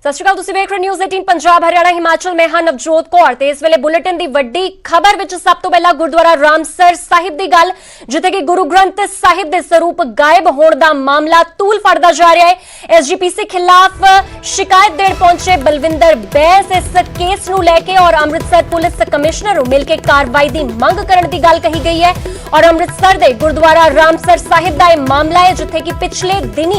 ਸਤਿ ਸ਼੍ਰੀ ਅਕਾਲ, ਤੁਸੀਂ ਵੇਖ ਰਹੇ ਨਿਊਜ਼ 18 ਪੰਜਾਬ ਹਰਿਆਣਾ ਹਿਮਾਚਲ। ਮੈਂ ਹਾਂ ਨਵਜੋਤ ਕੌਰ ਤੇ ਇਸ ਵੇਲੇ ਬੁਲੇਟਿਨ ਦੀ ਵੱਡੀ ਖਬਰ ਵਿੱਚ ਸਭ ਤੋਂ ਪਹਿਲਾਂ ਗੁਰਦੁਆਰਾ ਰਾਮਸਰ ਸਾਹਿਬ ਦੀ ਗੱਲ, ਜਿੱਥੇ ਕਿ ਗੁਰੂ ਗ੍ਰੰਥ ਸਾਹਿਬ ਦੇ ਸਰੂਪ ਗਾਇਬ ਹੋਣ ਦਾ ਮਾਮਲਾ ਤੂਲ ਫੜਦਾ ਜਾ ਰਿਹਾ ਹੈ। ਐਸਜੀਪੀਸੀ ਖਿਲਾਫ ਸ਼ਿਕਾਇਤ ਦੇਣ ਪਹੁੰਚੇ ਬਲਵਿੰਦਰ ਬੈਸ ਇਸ ਕੇਸ ਨੂੰ ਲੈ ਕੇ ਔਰ ਅੰਮ੍ਰਿਤਸਰ ਪੁਲਿਸ ਕਮਿਸ਼ਨਰ ਨੂੰ ਮਿਲ ਕੇ ਕਾਰਵਾਈ ਦੀ ਮੰਗ ਕਰਨ ਦੀ ਗੱਲ ਕਹੀ ਗਈ ਹੈ। और अमृतसर दे गुरुद्वारा रामसर साहिब दा यह मामला है, जिथे कि पिछले दिनी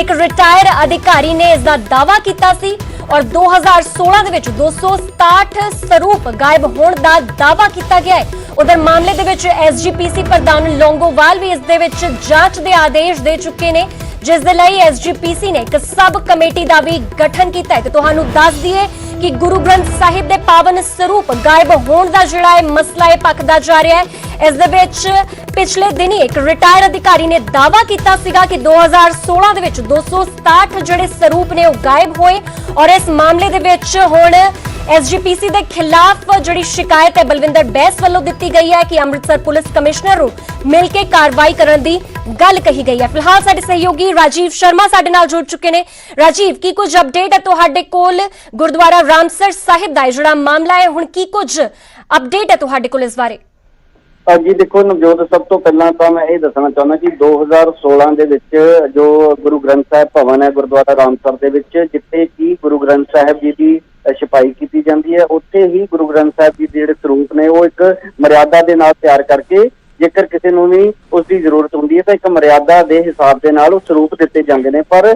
एक रिटायर अधिकारी ने इसका दावा किया सी और 2016 दे विच 267 स्वरूप गायब होने का दावा किया गया है। उधर मामले दे विच एसजीपीसी प्रधान लोंगोवाल भी इस दे विच जांच दे आदेश दे चुके ने, जिस दे लई एसजीपीसी ने एक सब कमेटी का भी गठन किया है। तो तुहानू दस दिए कि गुरु ग्रंथ साहिब दे पावन स्वरूप गायब होने का जिहड़ा मसला है पकदा जा रहा है। इस दे विच पिछले दिन एक रिटायर अधिकारी ने दावा किया सीगा कि 2016 दे विच 267 जिहड़े स्वरूप ने गायब होए और इस मामले दे विच हुण एसजीपीसी के खिलाफ जिहड़ी शिकायत है बलविंदर बैस वालों दी गई है कि अमृतसर पुलिस कमिश्नर नूं मिल के कार्रवाई करने की गल कही गई है। फिलहाल साडे सहयोगी राजीव शर्मा साडे नाल जुड़ चुके ने। राजीव, की कुछ अपडेट है तुहाडे कोल गुरुद्वारा रामसर साहिब दा जिहड़ा मामला है, हुण की कुछ अपडेट है तुहाडे कोल इस बारे? जी देखो नवजोत, सब तो पहला तो मैं ये दसना चाहना कि 2016 ਦੇ ਵਿੱਚ जो गुरु ग्रंथ साहिब भवन है गुरुद्वारा रामसर ਦੇ ਵਿੱਚ, जिथे कि गुरु ग्रंथ साहिब जी की छपाई की जाती है, उत्थे ही गुरु ग्रंथ साहिब जी के स्वरूप ने वो एक मर्यादा के नाल तैयार करके जेकर किसी नूं भी उसकी जरूरत होंदी है तो एक मर्यादा के हिसाब के नाल स्वरूप दिते जाते हैं। पर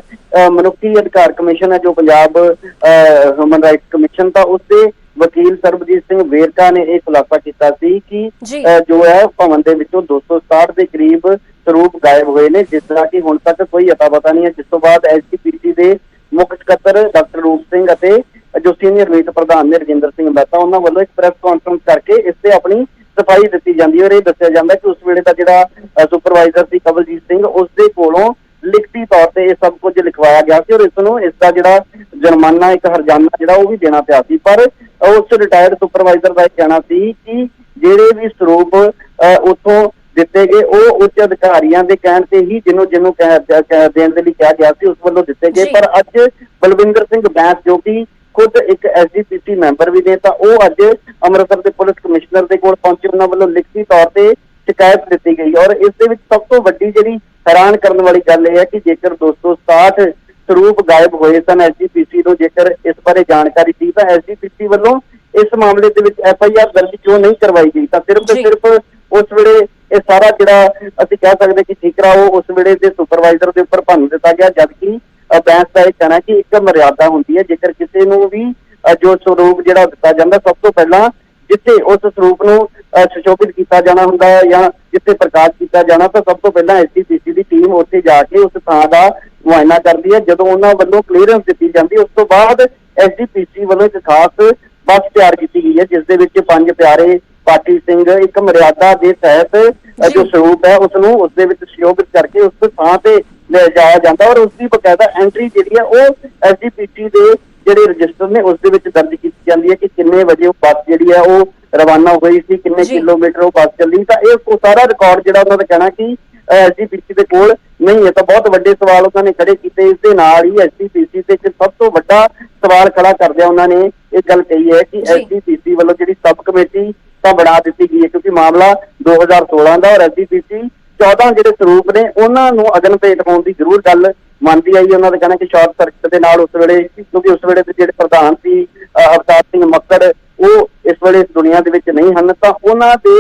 मनुखी अधिकार कमिशन है जो पंजाब ह्यूमन राइट्स कमिशन था, उसके वकील सरबजीत सिंह वेरका ने यह खुलासा किया कि जो है भवन के विचों 267 के करीब स्वरूप गायब हुए ने, जिसका कि हुण तक कोई अता पता नहीं है। जिस तो बाद एसजीपीसी के मुख सकत्तर डॉक्टर रूप सिंह अते जो सीनियर मीत प्रधान ने रजिंदर सिंह मेहता, उन्होंने वालों एक प्रेस कॉन्फ्रेंस करके इससे अपनी सफाई दी जाती है और यह दस्या जाता है कि उस वेले का जिहड़ा सुपरवाइजर सी कवलजीत सिंह, उसके कोलों लिखती तौर पर यह सब कुछ लिखवाया गया और इसका जिहड़ा जुर्माना एक हरजाना जिहड़ा वो भी देना पिया सी। पर उस रिटायर्ड सुपरवाइजर का कहना सी कि जिहड़े भी स्वरूप उत्थों दिते गए वो उच्च अधिकारियों के कहण से ही जिन्हों देने के लिए कहा गया सी उस वालों दिते गए। पर अज बलविंदर सिंह बैस जो कि खुद एक एसजीपीसी मैंबर भी ने, तो वो अज अमृतसर के पुलिस कमिश्नर के कोल पहुंचे, उन्होंने वालों लिखती तौर पर शिकायत दी गई। और इस दे विच सब तो वड्डी जिहड़ी हैरान करने वाली गल यह है कि जेकर 267 स्वरूप गायब होए सन, एसजीपीसी को जेकर इस बारे जानकारी थी तो एसजीपीसी वालों इस मामले के FIR दर्ज क्यों नहीं करवाई गई। तो सिर्फ सिर्फ उस वेले ये सारा जिहड़ा असीं कह सकते कि ठीकरा वो उस वेले के सुपरवाइजर के उपर भन्न दिता गया, जबकि बैंस का यह कहना कि एक मर्यादा होंदी है जेकर किसी नूं भी जो स्वरूप जिहड़ा दिता जांदा, सब तो पहला जिथे उस स्वरूप नूं सुशोभित किया जाना हुंदा है या जिथे प्रकाश किया जाना, तो सब तो पहला एसजीपीसी की टीम उत्थे जाके उस थां दा मुआयना करती है। जदों उन्हां वल्लों क्लीयरेंस दी जाती है, उस तो बाद एसजीपीसी वालों एक खास बस तैयार की गई है, जिस दे विच 5 प्यारे पाटिल सिंह एक मर्यादा के तहत जो स्वरूप है उसनूं उस दे विच सुशोभित करके उस थां ते ले जाया जाता और उसकी बकायदा एंट्री जिहड़ी है वो एसजीपीसी के ਜਿਹੜੇ रजिस्टर ने उस दर्ज की जाती है कि किन्ने बजे बस जी है वो रवाना हुई सी, किन्ने किलोमीटर वो बस चली। तो यह सारा रिकॉर्ड जो उन्होंने कहना कि एसजीपीसी के कोल नहीं है। तो बहुत बड़े सवाल उन्होंने खड़े किए। इस नाल ही एसजीपीसी से एक सब तो बड़ा सवाल खड़ा करदे उन्होंने ये गल कही है कि एसजीपीसी वालों जी सब कमेटी तो बना दी गई है, क्योंकि मामला 2016 का और एसजीपीसी 14 जो स्वरूप ने उन्होंने अगन भेट होने की जरूर गल मानती आई। उन्होंने कहना कि शॉर्ट सर्किट के नाल उस वेले, क्योंकि उस वेले जो प्रधान सी अवतार सिंह मक्कड़ वो इस वेले इस दुनिया के विच नहीं हैं, तो उन्होंने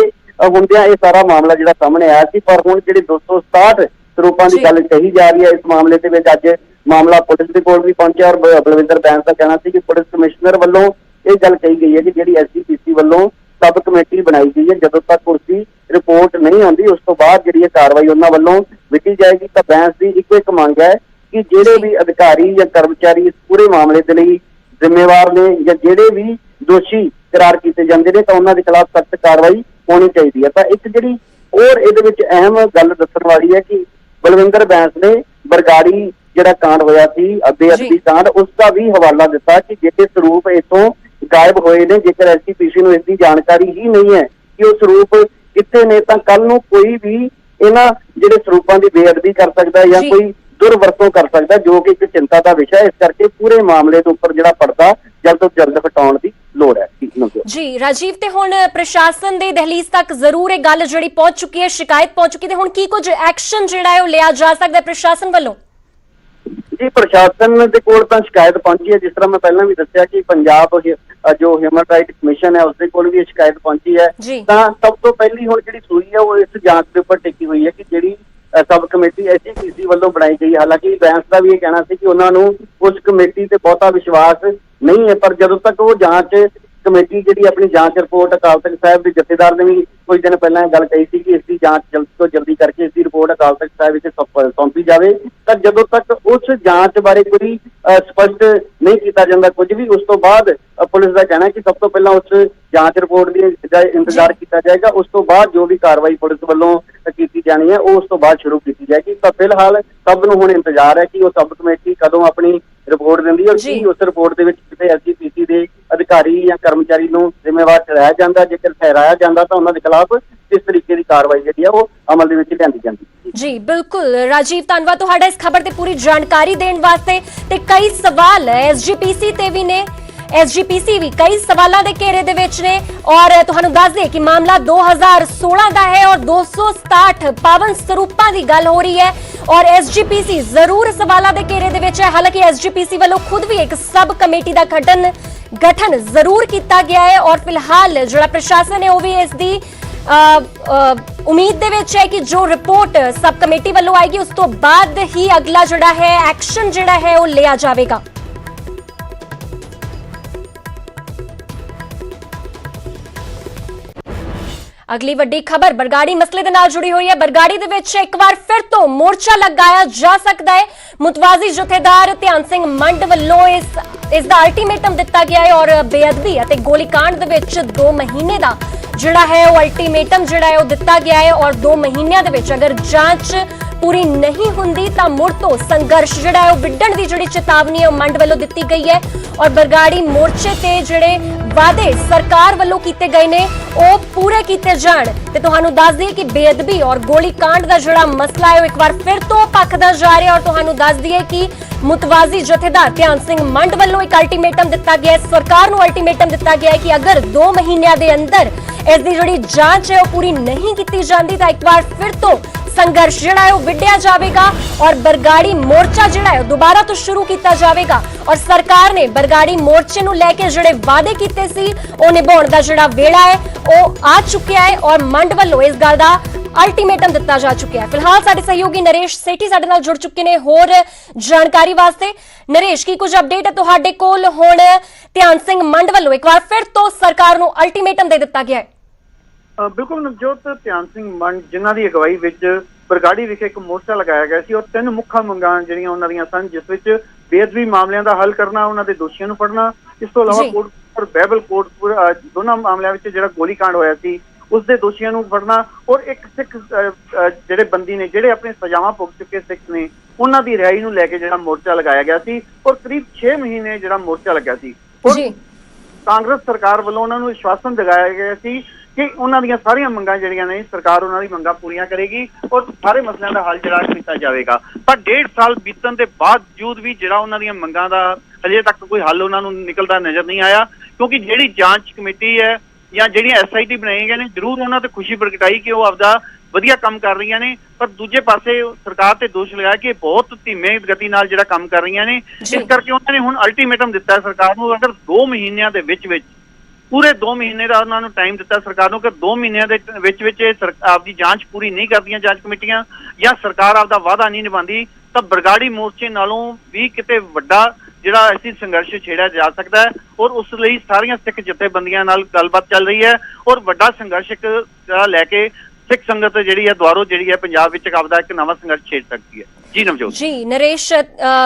हुंदियां ये सारा मामला जिहड़ा सामने आया सी। पर हुण जिहड़े 267 स्वरूपों की गल कही जा रही है, इस मामले के विच अज मामला पुलिस के कोल भी पहुंचा और बलविंदर बैस का कहना सी कि पुलिस कमिश्नर वालों ये गल कही गई है कि जिहड़ी एसजीपीसी वालों सब कमेटी बनाई गई है, जदों तक उसकी रिपोर्ट नहीं आती उस तो बाद जिहड़ी कार्रवाई उन्हां वल्लों विधी जाएगी। तो बैंस की इको एक मंग है कि जिहड़े भी अधिकारी या कर्मचारी इस पूरे मामले के लिए जिम्मेवार ने या जिहड़े भी दोषी करार किए जाते हैं तो उन्हां दे खिलाफ सख्त कार्रवाई होनी चाहिए है। तो एक जिहड़ी और इहदे विच अहम गल दस्सण वाली है कि बलविंदर बैस ने बरगाड़ी जिहड़ा कांड होया सी बेअदबी कांड, उसका भी हवाला दिता कि जिहड़े स्वरूप इथों गायब होए ने, जेकर एसजीपीसी नूं इसकी जानकारी ही नहीं है कि वो स्वरूप कित्थे ने, तो कल नूं कोई भी इन्हां जिहड़े स्वरूपां दी बेअदबी कर सकदा है या कोई ਦੁਰਵਰਤੋਂ ਕਰ ਸਕਦਾ, ਜੋ ਕਿ ਇੱਕ ਚਿੰਤਾ ਦਾ ਵਿਸ਼ਾ ਹੈ। ਇਸ ਕਰਕੇ ਪੂਰੇ ਮਾਮਲੇ ਦੇ ਉੱਪਰ ਜਿਹੜਾ ਪਰਦਾ ਜਲਦ ਤੋਂ ਜਲਦ ਹਟਾਉਣ ਦੀ ਲੋੜ ਹੈ। ਜੀ ਰਾਜੀਵ, ਤੇ ਹੁਣ ਪ੍ਰਸ਼ਾਸਨ ਦੇ ਦਹਲੀਜ਼ ਤੱਕ ਜ਼ਰੂਰ ਇਹ ਗੱਲ ਜਿਹੜੀ ਪਹੁੰਚ ਚੁੱਕੀ ਹੈ, ਸ਼ਿਕਾਇਤ ਪਹੁੰਚ ਚੁੱਕੀ, ਤੇ ਹੁਣ ਕੀ ਕੁਝ ਐਕਸ਼ਨ ਜਿਹੜਾ ਹੈ ਉਹ ਲਿਆ ਜਾ ਸਕਦਾ ਹੈ ਪ੍ਰਸ਼ਾਸਨ ਵੱਲੋਂ? ਜੀ ਪ੍ਰਸ਼ਾਸਨ ਦੇ ਕੋਲ ਤਾਂ ਸ਼ਿਕਾਇਤ ਪਹੁੰਚੀ ਹੈ, ਜਿਸ ਤਰ੍ਹਾਂ ਮੈਂ ਪਹਿਲਾਂ ਵੀ ਦੱਸਿਆ ਕਿ ਪੰਜਾਬ ਜੋ ਹਿਊਮਨ ਰਾਈਟ ਕਮਿਸ਼ਨ ਹੈ ਉਸਦੇ ਕੋਲ ਵੀ ਇਹ ਸ਼ਿਕਾਇਤ ਪਹੁੰਚੀ ਹੈ। ਤਾਂ ਸਭ ਤੋਂ ਪਹਿਲੀ ਹੁਣ ਜਿਹੜੀ ਸੂਈ ਹੈ ਉਹ ਇਸ ਜਾਂਚ ਦੇ ਉੱਪਰ ਟਿਕੀ ਹੋਈ ਹੈ ਕਿ ਜਿਹੜੀ ਸਬ ਕਮੇਟੀ ਐਸਜੀਪੀਸੀ ਵੱਲੋਂ ਬਣਾਈ ਗਈ, ਹਾਲਾਂਕਿ ਬੈਂਸ ਦਾ ਵੀ ਇਹ ਕਹਿਣਾ ਸੀ ਕਿ ਉਹਨਾਂ ਨੂੰ ਉਸ ਕਮੇਟੀ ਤੇ ਬਹੁਤਾ ਵਿਸ਼ਵਾਸ ਨਹੀਂ ਹੈ, ਪਰ ਜਦੋਂ ਤੱਕ ਉਹ ਜਾਂਚ ਕਮੇਟੀ ਜਿਹੜੀ ਆਪਣੀ ਜਾਂਚ ਰਿਪੋਰਟ ਅਕਾਲ ਤਖਤ ਸਾਹਿਬ ਦੇ ਜਥੇਦਾਰ ਨੇ ਵੀ ਕੁਝ ਦਿਨ ਪਹਿਲਾਂ ਇਹ ਗੱਲ ਕਹੀ ਸੀ ਕਿ ਇਸ ਦੀ ਜਾਂਚ ਜਲਦ ਤੋਂ ਜਲਦੀ ਕਰਕੇ ਇਸ ਦੀ ਰਿਪੋਰਟ ਅਕਾਲ ਤਖਤ ਸਾਹਿਬ ਵਿੱਚ ਸੌਂਪੀ ਜਾਵੇ, ਤਾਂ ਜਦੋਂ ਤੱਕ ਉਸ ਜਾਂਚ ਬਾਰੇ ਕੋਈ ਸਪਸ਼ਟ ਨਹੀਂ ਕੀਤਾ ਜਾਂਦਾ ਕੁਝ ਵੀ, ਉਸ ਤੋਂ ਬਾਅਦ ਪੁਲਿਸ ਦਾ ਕਹਿਣਾ ਹੈ ਕਿ ਸਭ ਤੋਂ ਪਹਿਲਾਂ ਉਸ ਜਾਂਚ ਰਿਪੋਰਟ ਦੀ ਇੰਤਜ਼ਾਰ ਕੀਤਾ ਜਾਏਗਾ, ਉਸ ਤੋਂ ਬਾਅਦ ਜੋ ਵੀ ਕਾਰਵਾਈ ਪੁਲਿਸ ਵੱਲੋਂ ਕੀਤੀ ਜਾਣੀ ਹੈ ਉਹ ਉਸ ਤੋਂ ਬਾਅਦ ਸ਼ੁਰੂ ਕੀਤੀ ਜਾਏਗੀ। ਤਾਂ ਫਿਲਹਾਲ ਸਭ ਨੂੰ ਹੁਣ ਇੰਤਜ਼ਾਰ ਹੈ ਕਿ ਉਹ ਸਬ ਕਮੇਟੀ ਕਦੋਂ ਆਪਣੀ ਰਿਪੋਰਟ ਦਿੰਦੀ ਹੈ ਔਰ ਕੀ ਉਸ ਰਿਪੋਰਟ ਦੇ ਵਿੱਚ ਕਿਸੇ ਐਸਜੀਪੀਸੀ ਦੇ ਅਧਿਕਾਰੀ ਜਾਂ ਕਰਮਚਾਰੀ ਨੂੰ ਜ਼ਿੰਮੇਵਾਰ ਠਹਿਰਾਇਆ ਜਾਂਦਾ, ਜੇਕਰ ਠਹਿਰਾਇਆ ਜਾਂਦਾ ਤਾਂ ਉਹਨਾਂ ਦੇ ਖਿਲਾਫ ਇਸ ਤਰੀਕੇ ਦੀ ਕਾਰਵਾਈ ਜਿਹੜੀ ਹੈ ਉਹ ਅਮਲ ਦੇ ਵਿੱਚ ਲਿਆਂਦੀ ਜਾਂਦੀ ਹੈ। ਜੀ ਬਿਲਕੁਲ ਰਾਜੀਵ, ਧੰਨਵਾਦ ਤੁਹਾਡਾ ਇਸ ਖਬਰ ਤੇ ਪੂਰੀ ਜਾਣਕਾਰੀ ਦੇਣ ਵਾਸਤੇ। ਤੇ ਕਈ ਸਵਾਲ ਐਸਜੀਪੀਸੀ ਤੇ ਵੀ ਨੇ, ਐਸਜੀਪੀਸੀ ਵੀ ਕਈ ਸਵਾਲਾਂ ਦੇ ਘੇਰੇ ਦੇ ਵਿੱਚ ਨੇ, ਔਰ ਤੁਹਾਨੂੰ ਦੱਸ ਦੇ ਕਿ ਮਾਮਲਾ 2016 ਦਾ ਹੈ ਔਰ 267 ਪਾਵਨ ਸਰੂਪਾਂ ਦੀ ਗੱਲ ਹੋ ਰਹੀ ਹੈ ਔਰ ਐਸਜੀਪੀਸੀ ਜ਼ਰੂਰ ਸਵਾਲਾਂ ਦੇ ਘੇਰੇ ਦੇ ਵਿੱਚ ਹੈ। ਹਾਲਾਂਕਿ ਐਸਜੀਪੀਸੀ ਵੱਲੋਂ ਖੁਦ ਵੀ ਇੱਕ ਸਬ ਕਮੇਟੀ ਦਾ ਗਠਨ ਜ਼ਰੂਰ ਕੀਤਾ ਗਿਆ ਹੈ ਔਰ ਫਿਲਹਾਲ ਜਿਹੜਾ ਪ੍ਰਸ਼ਾਸਨ ਹੈ ਉਹ ਵੀ ਇਸ ਦੀ ਉਮੀਦ ਦੇ ਵਿੱਚ ਹੈ ਕਿ ਜੋ ਰਿਪੋਰਟ ਸਬ ਕਮੇਟੀ ਵੱਲੋਂ ਆਏਗੀ ਉਸ ਤੋਂ ਬਾਅਦ ਹੀ ਅਗਲਾ ਜਿਹੜਾ ਹੈ ਐਕਸ਼ਨ ਜਿਹੜਾ ਹੈ ਉਹ ਲਿਆ ਜਾਵੇਗਾ। ਅਗਲੀ ਵੱਡੀ ਖਬਰ ਬਰਗਾੜੀ ਮਸਲੇ ਦੇ ਨਾਲ ਜੁੜੀ ਹੋਈ ਹੈ। ਬਰਗਾੜੀ ਦੇ ਵਿੱਚ ਇੱਕ ਵਾਰ ਫਿਰ ਤੋਂ ਮੋਰਚਾ ਲਗਾਇਆ ਜਾ ਸਕਦਾ ਹੈ। ਮੁਤਵਾਜ਼ੀ ਜਥੇਦਾਰ ਧਿਆਨ ਸਿੰਘ ਮੰਡ ਵੱਲੋਂ ਇਸ ਦਾ ਅਲਟੀਮੇਟਮ ਦਿੱਤਾ ਗਿਆ ਹੈ ਔਰ ਬੇਅਦਬੀ ਅਤੇ ਗੋਲੀकांड ਦੇ ਵਿੱਚ 2 ਮਹੀਨੇ ਦਾ ਜਿਹੜਾ ਹੈ ਉਹ ਅਲਟੀਮੇਟਮ ਜਿਹੜਾ ਹੈ ਉਹ ਦਿੱਤਾ ਗਿਆ ਹੈ ਔਰ 2 ਮਹੀਨਿਆਂ ਦੇ ਵਿੱਚ ਅਗਰ ਜਾਂਚ ਪੂਰੀ ਨਹੀਂ ਹੁੰਦੀ ਤਾਂ ਮੁੜ ਤੋਂ ਸੰਘਰਸ਼ ਜਿਹੜਾ ਹੈ ਉਹ ਵਿੱਢਣ ਦੀ ਜਿਹੜੀ ਚੇਤਾਵਨੀ ਹੈ ਉਹ ਮੰਡ ਵੱਲੋਂ ਦਿੱਤੀ ਗਈ ਹੈ ਔਰ ਬਰਗਾੜੀ ਮੋਰਚੇ ਤੇ ਜਿਹੜੇ ਵਾਅਦੇ ਸਰਕਾਰ ਵੱਲੋਂ ਕੀਤੇ ਗਏ ਨੇ ਉਹ ਪੂਰੇ ਕੀਤੇ ਜਾਣ। ਤੇ ਤੁਹਾਨੂੰ ਦੱਸ ਦਈਏ ਕਿ ਬੇਅਦਬੀ ਔਰ ਗੋਲੀकांड ਦਾ ਜਿਹੜਾ ਮਸਲਾ ਹੈ ਉਹ ਇੱਕ ਵਾਰ ਫਿਰ ਤੋਂ ਭਖਦਾ ਜਾ ਰਿਹਾ ਔਰ ਤੁਹਾਨੂੰ ਦੱਸ ਦਈਏ ਕਿ ਮੁਤਵਾਜ਼ੀ ਜਥੇਦਾਰ ਧਿਆਨ ਸਿੰਘ ਮੰਡ ਵੱਲੋਂ ਇੱਕ ਅਲਟੀਮੇਟਮ ਦਿੱਤਾ ਗਿਆ ਹੈ, ਸਰਕਾਰ ਨੂੰ ਅਲਟੀਮੇਟਮ ਦਿੱਤਾ ਗਿਆ ਹੈ ਕਿ ਅਗਰ 2 ਮਹੀਨਿਆਂ ਦੇ ਅੰਦਰ ਇਸ ਦੀ ਜਿਹੜੀ ਜਾਂਚ ਹੈ ਉਹ ਪੂਰੀ ਨਹੀਂ ਕੀਤੀ ਜਾਂਦੀ ਤਾਂ ਇੱਕ ਵਾਰ ਫਿਰ ਤੋਂ ਸੰਘਰਸ਼ ਜਿਹੜਾ ਹੈ ਉਹ ਵਿੱਢਿਆ ਜਾਵੇਗਾ ਔਰ ਬਰਗਾੜੀ ਮੋਰਚਾ ਜਿਹੜਾ ਹੈ ਦੁਬਾਰਾ ਤੋਂ ਸ਼ੁਰੂ ਕੀਤਾ ਜਾਵੇਗਾ ਔਰ ਸਰਕਾਰ ਨੇ ਬਰਗਾੜੀ ਮੋਰਚੇ ਨੂੰ ਲੈ ਕੇ ਜਿਹੜੇ ਵਾਅਦੇ ਕੀਤੇ ਸੀ ਉਹ ਨਿਭਾਉਣ ਦਾ ਜਿਹੜਾ ਵੇਲਾ ਹੈ ਉਹ ਆ ਚੁੱਕਿਆ ਹੈ ਔਰ ਮੰਡ ਵੱਲੋਂ ਇਸ ਗੱਲ ਦਾ ਅਲਟੀਮੇਟਮ ਦਿੱਤਾ ਜਾ ਚੁੱਕਿਆ ਹੈ। ਫਿਲਹਾਲ ਸਾਡੇ ਸਹਿਯੋਗੀ ਨਰੇਸ਼ ਸੇਠੀ ਸਾਡੇ ਨਾਲ ਜੁੜ ਚੁੱਕੇ ਨੇ ਹੋਰ ਜਾਣਕਾਰੀ ਵਾਸਤੇ। ਨਰੇਸ਼, ਕੀ ਕੁਝ ਅਪਡੇਟ ਹੈ ਤੁਹਾਡੇ ਕੋਲ? ਹੁਣ ਧਿਆਨ ਸਿੰਘ ਮੰਡ ਵੱਲੋਂ ਇੱਕ ਵਾਰ ਫਿਰ ਤੋਂ ਸਰਕਾਰ ਨੂੰ ਅਲਟੀਮੇਟਮ ਦੇ ਦਿੱਤਾ ਗਿਆ ਹੈ। ਬਿਲਕੁਲ ਨਵਜੋਤ, ਧਿਆਨ ਸਿੰਘ ਮੰਡ ਜਿਨ੍ਹਾਂ ਦੀ ਅਗਵਾਈ ਵਿੱਚ ਬਰਗਾੜੀ ਵਿਖੇ ਇੱਕ ਮੋਰਚਾ ਲਗਾਇਆ ਗਿਆ ਸੀ ਔਰ 3 ਮੁੱਖ ਮੰਗਾਂ ਜਿਹੜੀਆਂ ਉਹਨਾਂ ਦੀਆਂ ਸਨ, ਜਿਸ ਵਿੱਚ ਬੇਅਦਬੀ ਮਾਮਲਿਆਂ ਦਾ ਹੱਲ ਕਰਨਾ, ਉਹਨਾਂ ਦੇ ਦੋਸ਼ੀਆਂ ਨੂੰ ਫੜਨਾ, ਇਸ ਤੋਂ ਇਲਾਵਾ ਕੋਟ ਔਰ ਬਾਈਬਲ ਕੋਟ ਦੋਨਾਂ ਮਾਮਲਿਆਂ ਵਿੱਚ ਜਿਹੜਾ ਗੋਲੀकांड ਹੋਇਆ ਸੀ ਉਸ ਦੇ ਦੋਸ਼ੀਆਂ ਨੂੰ ਫੜਨਾ ਔਰ ਇੱਕ ਸਿੱਖ ਜਿਹੜੇ ਬੰਦੀ ਨੇ ਜਿਹੜੇ ਆਪਣੀ ਸਜ਼ਾਵਾਂ ਭੁਗਤ ਚੁੱਕੇ ਸਿੱਖ ਨੇ ਉਹਨਾਂ ਦੀ ਰਿਹਾਈ ਨੂੰ ਲੈ ਕੇ ਜਿਹੜਾ ਮੋਰਚਾ ਲਗਾਇਆ ਗਿਆ ਸੀ ਔਰ ਕਰੀਬ 6 ਮਹੀਨੇ ਜਿਹੜਾ ਮੋਰਚਾ ਲੱਗਿਆ ਸੀ ਔਰ ਕਾਂਗਰਸ ਸਰਕਾਰ ਵੱਲੋਂ ਉਹਨਾਂ ਨੂੰ ਵਿਸ਼ਵਾਸਨ ਦਿਵਾਇਆ ਗਿਆ ਸੀ ਕਿ ਉਹਨਾਂ ਦੀਆਂ ਸਾਰੀਆਂ ਮੰਗਾਂ ਜਿਹੜੀਆਂ ਨੇ ਸਰਕਾਰ ਉਹਨਾਂ ਦੀ ਮੰਗਾਂ ਪੂਰੀਆਂ ਕਰੇਗੀ ਔਰ ਸਾਰੇ ਮਸਲਿਆਂ ਦਾ ਹੱਲ ਜਿਹੜਾ ਕੀਤਾ ਜਾਵੇਗਾ। ਪਰ 1.5 ਸਾਲ ਬੀਤਣ ਦੇ ਬਾਵਜੂਦ ਵੀ ਜਿਹੜਾ ਉਹਨਾਂ ਦੀਆਂ ਮੰਗਾਂ ਦਾ ਹਜੇ ਤੱਕ ਕੋਈ ਹੱਲ ਉਹਨਾਂ ਨੂੰ ਨਿਕਲਦਾ ਨਜ਼ਰ ਨਹੀਂ ਆਇਆ, ਕਿਉਂਕਿ ਜਿਹੜੀ ਜਾਂਚ ਕਮੇਟੀ ਹੈ ਜਾਂ ਜਿਹੜੀਆਂ SIT ਬਣਾਈਆਂ ਗਈਆਂ ਨੇ ਜ਼ਰੂਰ ਉਹਨਾਂ ਤੇ ਖੁਸ਼ੀ ਪ੍ਰਗਟਾਈ ਕਿ ਉਹ ਆਪਦਾ ਵਧੀਆ ਕੰਮ ਕਰ ਰਹੀਆਂ ਨੇ, ਪਰ ਦੂਜੇ ਪਾਸੇ ਸਰਕਾਰ ਤੇ ਦੋਸ਼ ਲਗਾਇਆ ਕਿ ਬਹੁਤ ਧੀਮੇ ਗਤੀ ਨਾਲ ਜਿਹੜਾ ਕੰਮ ਕਰ ਰਹੀਆਂ ਨੇ। ਇਸ ਕਰਕੇ ਉਹਨਾਂ ਨੇ ਹੁਣ ਅਲਟੀਮੇਟਮ ਦਿੱਤਾ ਸਰਕਾਰ ਨੂੰ, ਅਗਰ 2 ਮਹੀਨਿਆਂ ਦੇ ਵਿੱਚ ਪੂਰੇ 2 ਮਹੀਨੇ ਦਾ ਉਹਨਾਂ ਨੂੰ ਟਾਈਮ ਦਿੱਤਾ ਸਰਕਾਰ ਨੂੰ ਕਿ 2 ਮਹੀਨਿਆਂ ਦੇ ਵਿੱਚ ਆਪਦੀ ਜਾਂਚ ਪੂਰੀ ਨਹੀਂ ਕਰਦੀਆਂ ਜਾਂਚ ਕਮੇਟੀਆਂ ਜਾਂ ਸਰਕਾਰ ਆਪਦਾ ਵਾਅਦਾ ਨਹੀਂ ਨਿਭਾਉਂਦੀ ਤਾਂ ਬਰਗਾੜੀ ਮੋਰਚੇ ਨਾਲੋਂ ਵੀ ਕਿਤੇ ਵੱਡਾ ਜਿਹੜਾ ਐਸੀ ਸੰਘਰਸ਼ ਛੇੜਿਆ ਜਾ ਸਕਦਾ ਹੈ ਔਰ ਉਸ ਲਈ ਸਾਰੀਆਂ ਸਿੱਖ ਜਥੇਬੰਦੀਆਂ ਨਾਲ ਗੱਲਬਾਤ ਚੱਲ ਰਹੀ ਹੈ ਔਰ ਵੱਡਾ ਸੰਘਰਸ਼ ਜਿਹੜਾ ਲੈ ਕੇ ਸਿੱਖ ਸੰਗਤ ਜਿਹੜੀ ਹੈ ਦੁਆਰੋਂ ਜਿਹੜੀ ਹੈ ਪੰਜਾਬ ਵਿੱਚ ਆਪਦਾ ਇੱਕ ਨਵਾਂ ਸੰਘਰਸ਼ ਛੇੜ ਸਕਦੀ ਹੈ। ਜੀ ਨਵਜੋਤ ਜੀ ਨਰੇਸ਼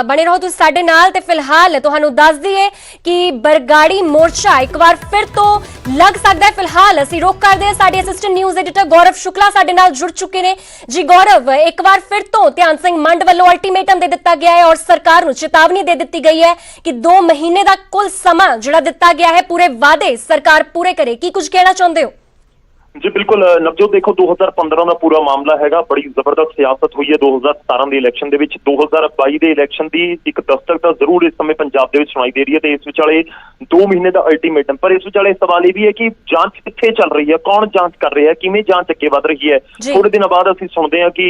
ਬਣੇ ਰਹੋ ਤੁਸੀਂ ਸਾਡੇ ਨਾਲ। ਤੇ ਫਿਲਹਾਲ ਤੁਹਾਨੂੰ ਦੱਸ ਦਈਏ ਕਿ ਬਰਗਾੜੀ ਮੋਰਚਾ ਇੱਕ ਵਾਰ ਫਿਰ ਤੋਂ ਲੱਗ ਸਕਦਾ ਹੈ। ਫਿਲਹਾਲ ਅਸੀਂ ਰੁਕ ਕਰਦੇ ਹਾਂ, ਸਾਡੇ ਅਸਿਸਟੈਂਟ ਨਿਊਜ਼ ਐਡੀਟਰ ਗੌਰਵ ਸ਼ੁਕਲਾ ਸਾਡੇ ਨਾਲ ਜੁੜ ਚੁੱਕੇ ਨੇ। ਜੀ ਗੌਰਵ, ਇੱਕ ਵਾਰ ਫਿਰ ਤੋਂ ਧਿਆਨ ਸਿੰਘ ਮੰਡ ਵੱਲੋਂ ਅਲਟੀਮੇਟਮ ਦੇ ਦਿੱਤਾ ਗਿਆ ਹੈ ਔਰ ਸਰਕਾਰ ਨੂੰ ਚੇਤਾਵਨੀ ਦੇ ਦਿੱਤੀ ਗਈ ਹੈ ਕਿ 2 ਮਹੀਨੇ ਦਾ ਕੁੱਲ ਸਮਾਂ ਜਿਹੜਾ ਦਿੱਤਾ ਗਿਆ ਹੈ ਪੂਰੇ ਵਾਅਦੇ ਸਰਕਾਰ ਪੂਰੇ ਕਰੇ। ਕੀ ਕੁਝ ਕਹਿਣਾ ਚਾਹੁੰਦੇ ਹੋ? जी बिल्कुल नवजोत, देखो 2015 ਦਾ ਪੂਰਾ ਮਾਮਲਾ ਹੈਗਾ। ਬੜੀ ਜ਼ਬਰਦਸਤ ਸਿਆਸਤ ਹੋਈ ਹੈ 2017 ਦੇ ਇਲੈਕਸ਼ਨ ਦੇ ਵਿੱਚ। 2022 ਦੇ ਇਲੈਕਸ਼ਨ ਦੀ ਇੱਕ ਦਸਤਕ ਤਾਂ ਜ਼ਰੂਰ ਇਸ ਸਮੇਂ ਪੰਜਾਬ ਦੇ ਵਿੱਚ ਸੁਣਾਈ ਦੇ ਰਹੀ ਹੈ ਤੇ ਇਸ ਵਿਚਾਲੇ 2 ਮਹੀਨੇ ਦਾ ਅਲਟੀਮੇਟਮ। ਪਰ ਇਸ ਵਿਚਾਲੇ ਸਵਾਲ ਇਹ ਵੀ ਹੈ ਕਿ ਜਾਂਚ ਕਿੱਥੇ ਚੱਲ ਰਹੀ ਹੈ, ਕੌਣ ਜਾਂਚ ਕਰ ਰਿਹਾ ਹੈ, ਕਿਵੇਂ ਜਾਂਚ ਅੱਗੇ ਵਧ ਰਹੀ ਹੈ। ਥੋੜੇ ਦਿਨਾਂ ਬਾਅਦ ਅਸੀਂ ਸੁਣਦੇ ਹਾਂ ਕਿ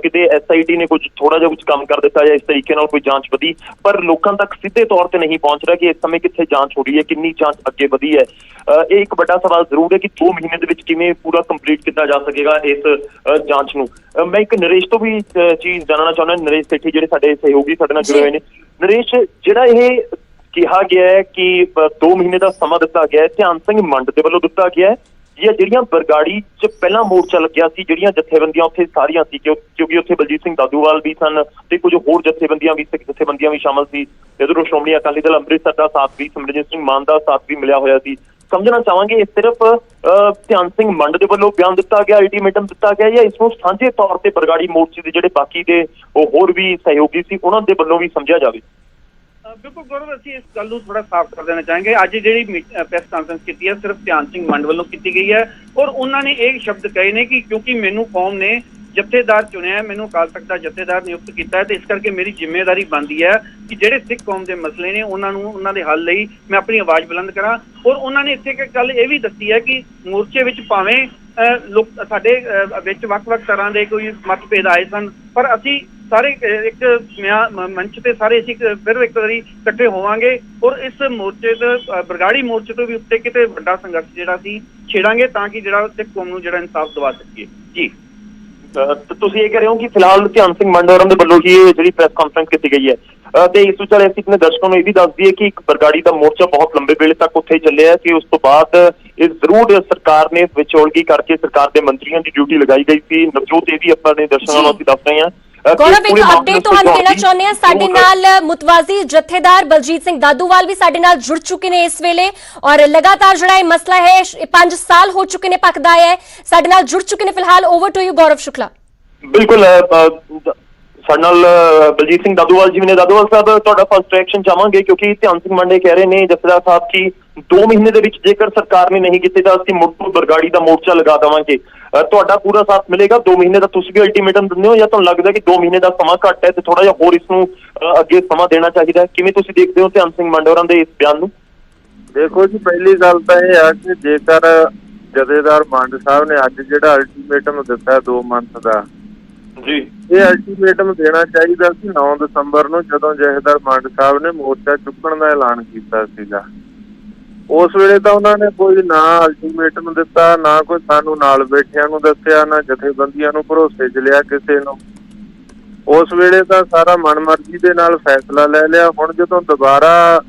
ਕਿਤੇ SIT ਨੇ ਕੁਝ ਥੋੜਾ ਜਿਹਾ ਕੁਝ ਕੰਮ ਕਰ ਦਿੱਤਾ ਜਾਂ ਇਸ ਤਰੀਕੇ ਨਾਲ ਕੋਈ ਜਾਂਚ ਵਧੀ, ਪਰ ਲੋਕਾਂ ਤੱਕ ਸਿੱਧੇ ਤੌਰ ਤੇ ਨਹੀਂ ਪਹੁੰਚ ਰਿਹਾ ਕਿ ਇਸ ਸਮੇਂ ਕਿੱਥੇ ਜਾਂਚ ਹੋ ਰਹੀ ਹੈ, ਕਿੰਨੀ ਜਾਂਚ ਅੱਗੇ ਵਧੀ ਹੈ। ਇਹ ਇੱਕ ਵੱਡਾ ਸਵਾਲ ਜ਼ਰੂਰ ਹੈ ਕਿ 2 ਮਹੀਨੇ ਦੇ ਵਿੱਚ ਕਿਵੇਂ ਪੂਰਾ ਕੰਪਲੀਟ ਕੀਤਾ ਜਾ ਸਕੇਗਾ ਇਸ ਜਾਂਚ ਨੂੰ। ਮੈਂ ਇੱਕ ਨਰੇਸ਼ ਤੋਂ ਵੀ ਚੀਜ਼ ਜਾਣਨਾ ਚਾਹੁੰਦਾ। ਨਰੇਸ਼ ਸੇਠੀ ਜਿਹੜੇ ਸਾਡੇ ਸਹਿਯੋਗੀ ਸਾਡੇ ਨਾਲ ਜੁੜੇ ਹੋਏ ਨੇ। ਨਰੇਸ਼, ਜਿਹੜਾ ਇਹ ਕਿਹਾ ਗਿਆ ਹੈ ਕਿ 2 ਮਹੀਨੇ ਦਾ ਸਮਾਂ ਦਿੱਤਾ ਗਿਆ ਹੈ, ਧਿਆਨ ਸਿੰਘ ਮੰਡ ਦੇ ਵੱਲੋਂ ਦਿੱਤਾ ਗਿਆ ਹੈ ਜਾਂ ਜਿਹੜੀਆਂ ਬਰਗਾੜੀ 'ਚ ਪਹਿਲਾਂ ਮੋਰਚਾ ਲੱਗਿਆ ਸੀ, ਜਿਹੜੀਆਂ ਜਥੇਬੰਦੀਆਂ ਉੱਥੇ ਸਾਰੀਆਂ ਸੀ, ਕਿਉਂਕਿ ਉੱਥੇ ਬਲਜੀਤ ਸਿੰਘ ਦਾਦੂਵਾਲ ਵੀ ਸਨ ਤੇ ਕੁਝ ਹੋਰ ਜਥੇਬੰਦੀਆਂ ਵੀ ਸ਼ਾਮਲ ਸੀ। ਇੱਧਰੋਂ ਸ਼੍ਰੋਮਣੀ ਅਕਾਲੀ ਦਲ ਅੰਮ੍ਰਿਤਸਰ ਦਾ ਸਾਥ ਵੀ, ਸਿਮਰਜੀਤ ਸਿੰਘ ਮਾਨ ਦਾ ਸਾਥ ਵੀ ਮਿਲਿਆ ਹੋਇਆ ਸੀ। ਸਮਝਣਾ ਚਾਹਾਂਗੇ ਇਹ ਸਿਰਫ ਧਿਆਨ ਸਿੰਘ ਮੰਡ ਦੇ ਵੱਲੋਂ ਬਿਆਨ ਦਿੱਤਾ ਗਿਆ, ਅਲਟੀਮੇਟਮ ਦਿੱਤਾ ਗਿਆ, ਜਾਂ ਇਸ ਨੂੰ ਸਾਂਝੇ ਤੌਰ ਤੇ ਬਰਗਾੜੀ ਮੋਰਚੇ ਦੇ ਜਿਹੜੇ ਬਾਕੀ ਦੇ ਉਹ ਹੋਰ ਵੀ ਸਹਿਯੋਗੀ ਸੀ ਉਹਨਾਂ ਦੇ ਵੱਲੋਂ ਵੀ ਸਮਝਿਆ ਜਾਵੇ? ਬਿਲਕੁਲ ਗੌਰਵ, ਅਸੀਂ ਇਸ ਗੱਲ ਨੂੰ ਥੋੜਾ ਸਾਫ਼ ਕਰ ਦੇਣਾ ਚਾਹਾਂਗੇ। ਅੱਜ ਜਿਹੜੀ ਪ੍ਰੈਸ ਕਾਨਫਰੰਸ ਕੀਤੀ ਹੈ ਸਿਰਫ ਧਿਆਨ ਸਿੰਘ ਮੰਡ ਵੱਲੋਂ ਕੀਤੀ ਗਈ ਹੈ ਔਰ ਉਹਨਾਂ ਨੇ ਇਹ ਸ਼ਬਦ ਕਹੇ ਨੇ ਕਿ ਕਿਉਂਕਿ ਮੈਨੂੰ ਕੌਮ ਨੇ ਜਥੇਦਾਰ ਚੁਣਿਆ, ਮੈਨੂੰ ਅਕਾਲ ਤਖਤ ਦਾ ਜਥੇਦਾਰ ਨਿਯੁਕਤ ਕੀਤਾ ਹੈ ਤੇ ਇਸ ਕਰਕੇ ਮੇਰੀ ਜ਼ਿੰਮੇਵਾਰੀ ਬਣਦੀ ਹੈ ਕਿ ਜਿਹੜੇ ਸਿੱਖ ਕੌਮ ਦੇ ਮਸਲੇ ਨੇ ਉਹਨਾਂ ਦੇ ਹੱਲ ਲਈ ਮੈਂ ਆਪਣੀ ਆਵਾਜ਼ ਬੁਲੰਦ ਕਰਾਂ। ਔਰ ਉਹਨਾਂ ਨੇ ਇੱਥੇ ਇੱਕ ਗੱਲ ਇਹ ਵੀ ਦੱਸੀ ਹੈ ਕਿ ਮੋਰਚੇ ਵਿੱਚ ਭਾਵੇਂ ਲੋਕ ਸਾਡੇ ਵਿੱਚ ਵੱਖ-ਵੱਖ ਤਰ੍ਹਾਂ ਦੇ ਕੋਈ ਮਤਭੇਦ ਆਏ ਸਨ, ਪਰ ਅਸੀਂ ਸਾਰੇ ਇੱਕ ਮੰਚ ਤੇ ਸਾਰੇ ਅਸੀਂ ਫਿਰ ਇੱਕ ਵਾਰੀ ਇਕੱਠੇ ਹੋਵਾਂਗੇ ਔਰ ਇਸ ਮੋਰਚੇ ਤੇ ਬਰਗਾੜੀ ਮੋਰਚੇ ਤੋਂ ਵੀ ਉੱਤੇ ਕਿਤੇ ਵੱਡਾ ਸੰਘਰਸ਼ ਜਿਹੜਾ ਸੀ ਛੇੜਾਂਗੇ ਤਾਂ ਕਿ ਜਿਹੜਾ ਸਿੱਖ ਕੌਮ ਨੂੰ ਜਿਹੜਾ ਇਨਸਾਫ ਦਿਵਾ ਸਕੀਏ। ਜੀ ਤੁਸੀਂ ਇਹ ਕਹਿ ਰਹੇ ਹੋ ਕਿ ਫਿਲਹਾਲ ਧਿਆਨ ਸਿੰਘ ਮੰਡ ਹੋਰਾਂ ਦੇ ਵੱਲੋਂ ਹੀ ਇਹ ਜਿਹੜੀ ਪ੍ਰੈਸ ਕਾਨਫਰੰਸ ਕੀਤੀ ਗਈ ਹੈ ਤੇ ਇਸ ਵਿਚਾਲੇ ਅਸੀਂ ਆਪਣੇ ਦਰਸ਼ਕਾਂ ਨੂੰ ਇਹ ਵੀ ਦੱਸ ਦਈਏ ਕਿ ਇੱਕ ਬਰਗਾੜੀ ਦਾ ਮੋਰਚਾ ਬਹੁਤ ਲੰਬੇ ਵੇਲੇ ਤੱਕ ਉੱਥੇ ਚੱਲਿਆ ਕਿ ਉਸ ਤੋਂ ਬਾਅਦ ਇਹ ਜ਼ਰੂਰ ਸਰਕਾਰ ਨੇ ਵਿਚੋਲਗੀ ਕਰਕੇ ਸਰਕਾਰ ਦੇ ਮੰਤਰੀਆਂ ਦੀ ਡਿਊਟੀ ਲਗਾਈ ਗਈ ਸੀ। ਨਵਜੋਤ, ਇਹ ਵੀ ਆਪਣੇ ਦਰਸ਼ਕਾਂ ਨੂੰ ਅਸੀਂ ਦੱਸ ਰਹੇ ਹਾਂ। ਗੌਰਵ, ਇੱਕ ਅਪਡੇਟ ਤੁਹਾਨੂੰ ਦੇਣਾ ਚਾਹੁੰਦੇ ਹਾਂ। ਸਾਡੇ ਨਾਲ ਮੁਤਵਾਜ਼ੀ ਜਥੇਦਾਰ ਬਲਜੀਤ ਸਿੰਘ ਦਾਦੂਵਾਲ ਵੀ ਸਾਡੇ ਨਾਲ ਜੁੜ ਚੁੱਕੇ ਨੇ ਇਸ ਵੇਲੇ ਔਰ ਲਗਾਤਾਰ ਜਿਹੜਾ ਇਹ ਮਸਲਾ ਹੈ 5 ਸਾਲ ਹੋ ਚੁੱਕੇ ਨੇ ਪੱਕਦਾ ਹੈ, ਸਾਡੇ ਨਾਲ ਜੁੜ ਚੁੱਕੇ ਨੇ। ਫਿਲਹਾਲ ਓਵਰ ਟੂ ਯੂ ਗੌਰਵ ਸ਼ੁਕਲਾ। ਬਿਲਕੁਲ, ਸਾਡੇ ਨਾਲ ਬਲਜੀਤ ਸਿੰਘ ਦਾਦੂਵਾਲ ਜੀ ਨੇ। ਦਾਦੂਵਾਲ ਸਾਹਿਬ, ਤੁਹਾਡਾ ਫਸਟ ਰਿਐਕਸ਼ਨ ਚਾਹਾਂਗੇ ਕਿਉਂਕਿ ਧਿਆਨ ਸਿੰਘ ਮੰਡੇ ਕਹਿ ਰਹੇ ਨੇ ਜਥੇਦਾਰ ਸਾਹਿਬ ਕਿ 2 ਮਹੀਨੇ ਦੇ ਵਿੱਚ ਜੇਕਰ ਸਰਕਾਰ ਨੇ ਨਹੀਂ ਕੀਤੇ ਤਾਂ ਅਸੀਂ ਮੁੜ ਤੋਂ ਬਰਗਾੜੀ ਦਾ ਮੋਰਚਾ ਲਗਾ ਦੇਵਾਂਗੇ। ਤੁਹਾਡਾ ਪੂਰਾ ਸਾਥ ਮਿਲੇਗਾ? 2 ਮਹੀਨੇ ਦਾ ਤੁਸੀਂ ਵੀ ਅਲਟੀਮੇਟਮ ਦਿੰਦੇ ਹੋ ਜਾਂ ਤੁਹਾਨੂੰ ਲੱਗਦਾ ਕਿ 2 ਮਹੀਨੇ ਦਾ ਸਮਾਂ ਘੱਟ ਹੈ ਤੇ ਥੋੜਾ ਜਿਹਾ ਹੋਰ ਇਸ ਨੂੰ ਅੱਗੇ ਸਮਾਂ ਦੇਣਾ ਚਾਹੀਦਾ ਹੈ? ਕਿਵੇਂ ਤੁਸੀਂ ਦੇਖਦੇ ਹੋ ਧਿਆਨ ਸਿੰਘ ਮੰਡੇ ਹੋਰਾਂ ਦੇ ਇਸ ਬਿਆਨ ਨੂੰ? ਦੇਖੋ ਜੀ, ਪਹਿਲੀ ਗੱਲ ਤਾਂ ਇਹ ਆ ਕਿ ਜੇਕਰ ਜਥੇਦਾਰ ਮੰਡ ਸਾਹਿਬ ਨੇ ਅੱਜ ਜਿਹੜਾ ਅਲਟੀਮੇਟਮ ਦਿੱਤਾ 2 ਮੰਥ ਦਾ ਜੀ, ਇਹ ਅਲਟੀਮੇਟਮ ਦੇਣਾ ਚਾਹੀਦਾ ਸੀ 9 ਦਸੰਬਰ ਨੂੰ, ਜਦੋਂ ਜਥੇਦਾਰ ਮੰਡ ਸਾਹਿਬ ਨੇ ਮੋਰਚਾ ਚੁੱਕਣ ਦਾ ਐਲਾਨ ਕੀਤਾ ਸੀਗਾ। ਉਸ ਵੇਲੇ ਤਾਂ ਉਹਨਾਂ ਨੇ ਕੋਈ ਨਾ ਅਲਟੀਮੇਟਮ ਦਿੱਤਾ, ਨਾ ਕੋਈ ਸਾਨੂੰ ਨਾਲ ਬੈਠਿਆਂ ਨੂੰ ਦੱਸਿਆ, ਨਾ ਜਥੇਬੰਦੀਆਂ ਨੂੰ ਭਰੋਸੇ 'ਚ ਲਿਆ ਕਿਸੇ ਨੂੰ। ਉਸ ਵੇਲੇ ਤਾਂ ਸਾਰਾ ਮਨਮਰਜ਼ੀ ਦੇ ਨਾਲ ਫੈਸਲਾ ਲੈ ਲਿਆ। ਹੁਣ ਜਦੋਂ ਦੁਬਾਰਾ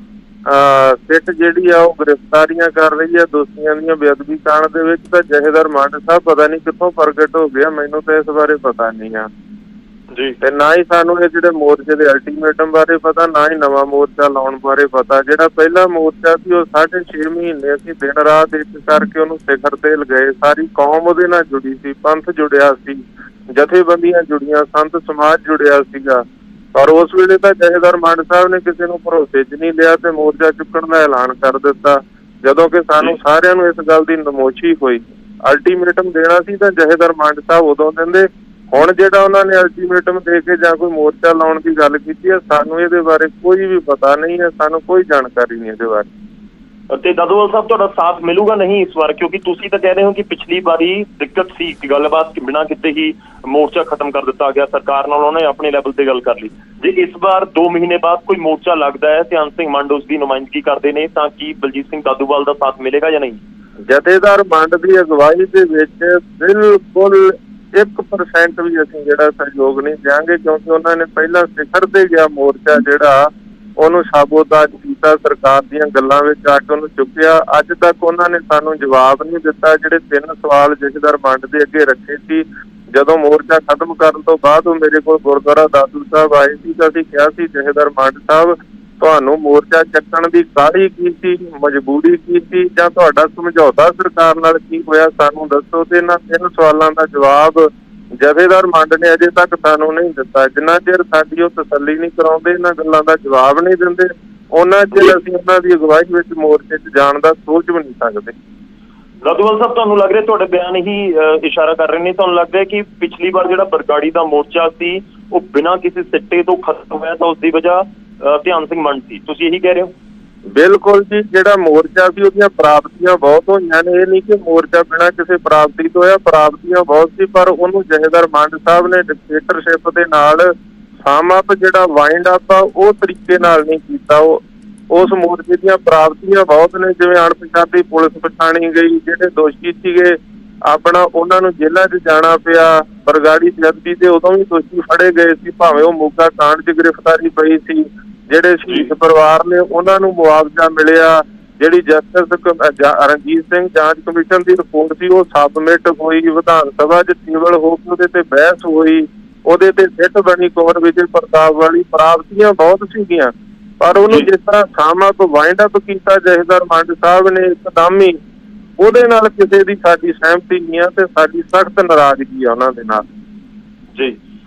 ਸਿੱਟ ਜਿਹੜੀ ਆ ਉਹ ਗ੍ਰਿਫਤਾਰੀਆਂ ਕਰ ਰਹੀ ਆ ਦੋਸ਼ੀਆਂ ਦੀਆਂ ਬੇਅਦਬੀ ਕਾਂਡ ਦੇ ਵਿੱਚ, ਤਾਂ ਜਥੇਦਾਰ ਮੰਡ ਸਾਹਿਬ ਪਤਾ ਨਹੀਂ ਕਿੱਥੋਂ ਪ੍ਰਗਟ ਹੋ ਗਿਆ, ਮੈਨੂੰ ਤਾਂ ਇਸ ਬਾਰੇ ਪਤਾ ਨਹੀਂ ਆ ਜੀ। ਤੇ ਨਾ ਹੀ ਸਾਨੂੰ ਇਹ ਜਿਹੜੇ ਮੋਰਚੇ ਦੇ ਅਲਟੀਮੇਟਮ ਬਾਰੇ ਪਤਾ, ਨਾ ਹੀ ਨਵਾਂ ਮੋਰਚਾ ਲਾਉਣ ਬਾਰੇ ਪਤਾ। ਜਿਹੜਾ ਪਹਿਲਾ ਮੋਰਚਾ ਸੀ ਉਹ 6.5 ਮਹੀਨੇ ਅਸੀਂ ਦਿਨ ਰਾਤ ਇੱਕ ਕਰਕੇ ਉਹਨੂੰ ਸਿਖਰ ਤੇ ਲਗਾਏ। ਸਾਰੀ ਕੌਮ ਉਹਦੇ ਨਾਲ ਜੁੜੀ ਸੀ, ਪੰਥ ਜੁੜਿਆ ਸੀ, ਜਥੇਬੰਦੀਆਂ ਜੁੜੀਆਂ, ਸੰਤ ਸਮਾਜ ਜੁੜਿਆ ਸੀਗਾ। ਪਰ ਉਸ ਵੇਲੇ ਤਾਂ ਜਥੇਦਾਰ ਮੰਡ ਸਾਹਿਬ ਨੇ ਕਿਸੇ ਨੂੰ ਭਰੋਸੇ 'ਚ ਨਹੀਂ ਲਿਆ ਤੇ ਮੋਰਚਾ ਚੁੱਕਣ ਦਾ ਐਲਾਨ ਕਰ ਦਿੱਤਾ, ਜਦੋਂ ਕਿ ਸਾਨੂੰ ਸਾਰਿਆਂ ਨੂੰ ਇਸ ਗੱਲ ਦੀ ਨਮੋਸ਼ੀ ਹੋਈ। ਅਲਟੀਮੇਟਮ ਦੇਣਾ ਸੀ ਤਾਂ ਜਥੇਦਾਰ ਮੰਡ ਸਾਹਿਬ ਉਦੋਂ ਦਿੰਦੇ। ਹੁਣ ਜਿਹੜਾ ਉਹਨਾਂ ਨੇ ਅਲਟੀਮੇਟਮ ਦੇ ਕੇ ਜਾਂ ਕੋਈ ਮੋਰਚਾ ਲਾਉਣ ਦੀ ਗੱਲ ਕੀਤੀ ਹੈ, ਸਾਨੂੰ ਇਹਦੇ ਬਾਰੇ ਕੋਈ ਵੀ ਪਤਾ ਨਹੀਂ ਹੈ, ਸਾਨੂੰ ਕੋਈ ਜਾਣਕਾਰੀ ਨਹੀਂ ਇਹਦੇ ਬਾਰੇ। ਤੇ ਦਾਦੂਵਾਲ ਸਾਹਿਬ, ਤੁਹਾਡਾ ਸਾਥ ਮਿਲੂਗਾ ਨਹੀਂ ਇਸ ਵਾਰ? ਕਿਉਂਕਿ ਤੁਸੀਂ ਤਾਂ ਕਹਿ ਰਹੇ ਹੋ ਕਿ ਪਿਛਲੀ ਵਾਰੀ ਦਿੱਕਤ ਸੀ, ਗੱਲਬਾਤ ਬਿਨਾਂ ਕਿਤੇ ਹੀ ਮੋਰਚਾ ਖਤਮ ਕਰ ਦਿੱਤਾ ਗਿਆ, ਸਰਕਾਰ ਨਾਲ ਉਹਨੇ ਆਪਣੇ ਲੈਵਲ ਤੇ ਗੱਲ ਕਰ ਲਈ। ਜੇ ਇਸ ਵਾਰ 2 ਮਹੀਨੇ ਬਾਅਦ ਕੋਈ ਮੋਰਚਾ ਲੱਗਦਾ ਹੈ, ਧਿਆਨ ਸਿੰਘ ਮੰਡ ਉਸ ਦੀ ਨੁਮਾਇੰਦਗੀ ਕਰਦੇ ਨੇ, ਤਾਂ ਕੀ ਬਲਜੀਤ ਸਿੰਘ ਦਾਦੂਵਾਲ ਦਾ ਸਾਥ ਮਿਲੇਗਾ ਜਾਂ ਨਹੀਂ? ਜਥੇਦਾਰ ਮੰਡ ਦੀ ਅਗਵਾਈ ਦੇ ਵਿੱਚ ਬਿਲਕੁਲ 1% ਵੀ ਅਸੀਂ ਜਿਹੜਾ ਸਹਿਯੋਗ ਨਹੀਂ ਦਿਆਂਗੇ, ਕਿਉਂਕਿ ਉਹਨਾਂ ਨੇ ਪਹਿਲਾਂ ਸਿਖਰ ਤੇ ਗਿਆ ਮੋਰਚਾ ਜਿਹੜਾ ਉਹਨੂੰ ਸਾਬੋਤਾਜ ਕੀਤਾ, ਸਰਕਾਰ ਦੀਆਂ ਗੱਲਾਂ ਵਿੱਚ ਆ ਕੇ ਉਹਨੂੰ ਚੁੱਕਿਆ। ਅੱਜ ਤੱਕ ਉਹਨਾਂ ਨੇ ਸਾਨੂੰ ਜਵਾਬ ਨਹੀਂ ਦਿੱਤਾ। ਜਿਹੜੇ 3 ਸਵਾਲ ਜਥੇਦਾਰ ਮੰਡ ਦੇ ਅੱਗੇ ਰੱਖੇ ਸੀ, ਜਦੋਂ ਮੋਰਚਾ ਖਤਮ ਕਰਨ ਤੋਂ ਬਾਅਦ ਉਹ ਮੇਰੇ ਕੋਲ ਗੁਰਦੁਆਰਾ ਦਾਦੂ ਸਾਹਿਬ ਆਏ ਸੀ ਤਾਂ ਅਸੀਂ ਕਿਹਾ ਸੀ ਜਥੇਦਾਰ ਮੰਡ ਸਾਹਿਬ, ਤੁਹਾਨੂੰ ਮੋਰਚਾ ਚੱਕਣ ਦੀ ਕਾਹਲੀ ਕੀ ਸੀ, ਮਜਬੂਰੀ ਕੀ ਸੀ, ਜਾਂ ਤੁਹਾਡਾ ਸਮਝੌਤਾ ਸਰਕਾਰ ਨਾਲ ਕੀ ਹੋਇਆ, ਸਾਨੂੰ ਦੱਸੋ। ਤੇ ਇਹਨਾਂ 3 ਸਵਾਲਾਂ ਦਾ ਜਵਾਬ ਜਥੇਦਾਰ ਮੰਡ ਨੇ ਅਜੇ ਤੱਕ ਸਾਨੂੰ ਨਹੀਂ ਦਿੱਤਾ। ਜਿੰਨਾ ਚਿਰ ਸਾਡੀ ਉਹ ਤਸੱਲੀ ਨਹੀਂ ਕਰਾਉਂਦੇ, ਇਹਨਾਂ ਗੱਲਾਂ ਦਾ ਜਵਾਬ ਨਹੀਂ ਦਿੰਦੇ, ਉਹਨਾਂ ਚਿਰ ਅਸੀਂ ਉਹਨਾਂ ਦੀ ਅਗਵਾਈ ਵਿੱਚ ਮੋਰਚੇ 'ਚ ਜਾਣ ਦਾ ਸੋਚ ਵੀ ਨਹੀਂ ਸਕਦੇ। ਦਾਦੂਵਾਲ ਸਾਹਿਬ, ਤੁਹਾਨੂੰ ਲੱਗ ਰਿਹਾ ਤੁਹਾਡੇ ਬਿਆਨ ਹੀ ਇਸ਼ਾਰਾ ਕਰ ਰਹੇ ਨੇ, ਤੁਹਾਨੂੰ ਲੱਗਦਾ ਹੈ ਕਿ ਪਿਛਲੀ ਵਾਰ ਜਿਹੜਾ ਬਰਗਾੜੀ ਦਾ ਮੋਰਚਾ ਸੀ ਉਹ ਬਿਨਾਂ ਕਿਸੇ ਸਿੱਟੇ ਤੋਂ ਖਤਮ ਹੋਇਆ ਤਾਂ ਉਸ ਦੀ ਵਜ੍ਹਾ ਧਿਆਨ ਸਿੰਘ ਮੰਡ ਸੀ, ਤੁਸੀਂ ਇਹੀ ਕਹਿ ਰਹੇ ਹੋ? ਬਿਲਕੁਲ ਜੀ, ਜਿਹੜਾ ਮੋਰਚਾ ਸੀ ਉਹਦੀਆਂ ਪ੍ਰਾਪਤੀਆਂ ਬਹੁਤ ਹੋਈਆਂ ਨੇ। ਇਹ ਨਹੀਂ ਕਿ ਮੋਰਚਾ ਬਿਨਾਂ ਕਿਸੇ ਪ੍ਰਾਪਤੀ ਤੋਂ ਹੋਇਆ, ਪ੍ਰਾਪਤੀਆਂ ਬਹੁਤ ਸੀ, ਪਰ ਉਹਨੂੰ ਜਥੇਦਾਰ ਮੰਡ ਸਾਹਿਬ ਨੇ ਡਿਕਟੇਟਰਸ਼ਿਪ ਦੇ ਨਾਲ ਸਾਮ ਅਪ ਜਿਹੜਾ ਵਾਈਂਡ ਅਪ ਆ ਉਹ ਤਰੀਕੇ ਨਾਲ ਨਹੀਂ ਕੀਤਾ। ਉਸ ਮੋਰਚੇ ਦੀਆਂ ਪ੍ਰਾਪਤੀਆਂ ਬਹੁਤ ਨੇ, ਜਿਵੇਂ ਅਣਪਛਾਤੀ ਪੁਲਿਸ ਪਛਾਣੀ ਗਈ, ਜਿਹੜੇ ਦੋਸ਼ੀ ਸੀਗੇ ਆਪਣਾ ਉਹਨਾਂ ਨੂੰ ਜੇਲ੍ਹਾਂ 'ਚ ਜਾਣਾ ਪਿਆ। ਬਰਗਾੜੀ ਬੇਅਦਬੀ ਦੇ ਉਦੋਂ ਵੀ ਦੋਸ਼ੀ ਫੜੇ ਗਏ ਸੀ, ਭਾਵੇਂ ਉਹ ਮੋਗਾ ਕਾਂਡ 'ਚ ਗ੍ਰਿਫਤਾਰੀ ਪਈ ਸੀ। ਜਿਹੜੇ ਸ਼ਹੀਦ ਪਰਿਵਾਰ ਨੇ ਉਹਨਾਂ ਨੂੰ ਮੁਆਵਜ਼ਾ ਮਿਲਿਆ। ਜਿਹੜੀ ਜਸਟਿਸ ਰਣਜੀਤ ਸਿੰਘ ਜਾਂਚ ਕਮਿਸ਼ਨ ਦੀ ਰਿਪੋਰਟ ਸੀ ਉਹ ਸਬਮਿਟ ਹੋਈ, ਵਿਧਾਨ ਸਭਾ 'ਚ ਟੇਬਲ ਹੋ ਕੇ ਉਹਦੇ ਤੇ ਬਹਿਸ ਹੋਈ, ਉਹਦੇ ਤੇ ਸਿੱਟ ਬਣੀ ਕੌਰ ਵਿਜੇ ਪ੍ਰਤਾਪ ਵਾਲੀ। ਪ੍ਰਾਪਤੀਆਂ ਬਹੁਤ ਸੀਗੀਆਂ, ਪਰ ਉਹਨੂੰ ਜਿਸ ਤਰ੍ਹਾਂ ਸਾਮਾ ਤੋਂ ਵਾਈਂਡ ਅਪ ਕੀਤਾ ਜਥੇਦਾਰ ਮੰਡ ਸਾਹਿਬ ਨੇ ਇੱਕਦਮ ਹੀ, ਉਹਦੇ ਨਾਲ ਕਿਸੇ ਦੀ ਸਾਡੀ ਸਹਿਮਤੀ ਨਹੀਂ ਆ ਤੇ ਸਾਡੀ ਸਖਤ ਨਾਰਾਜ਼ਗੀ ਆ ਉਹਨਾਂ ਦੇ ਨਾਲ। ਜੀ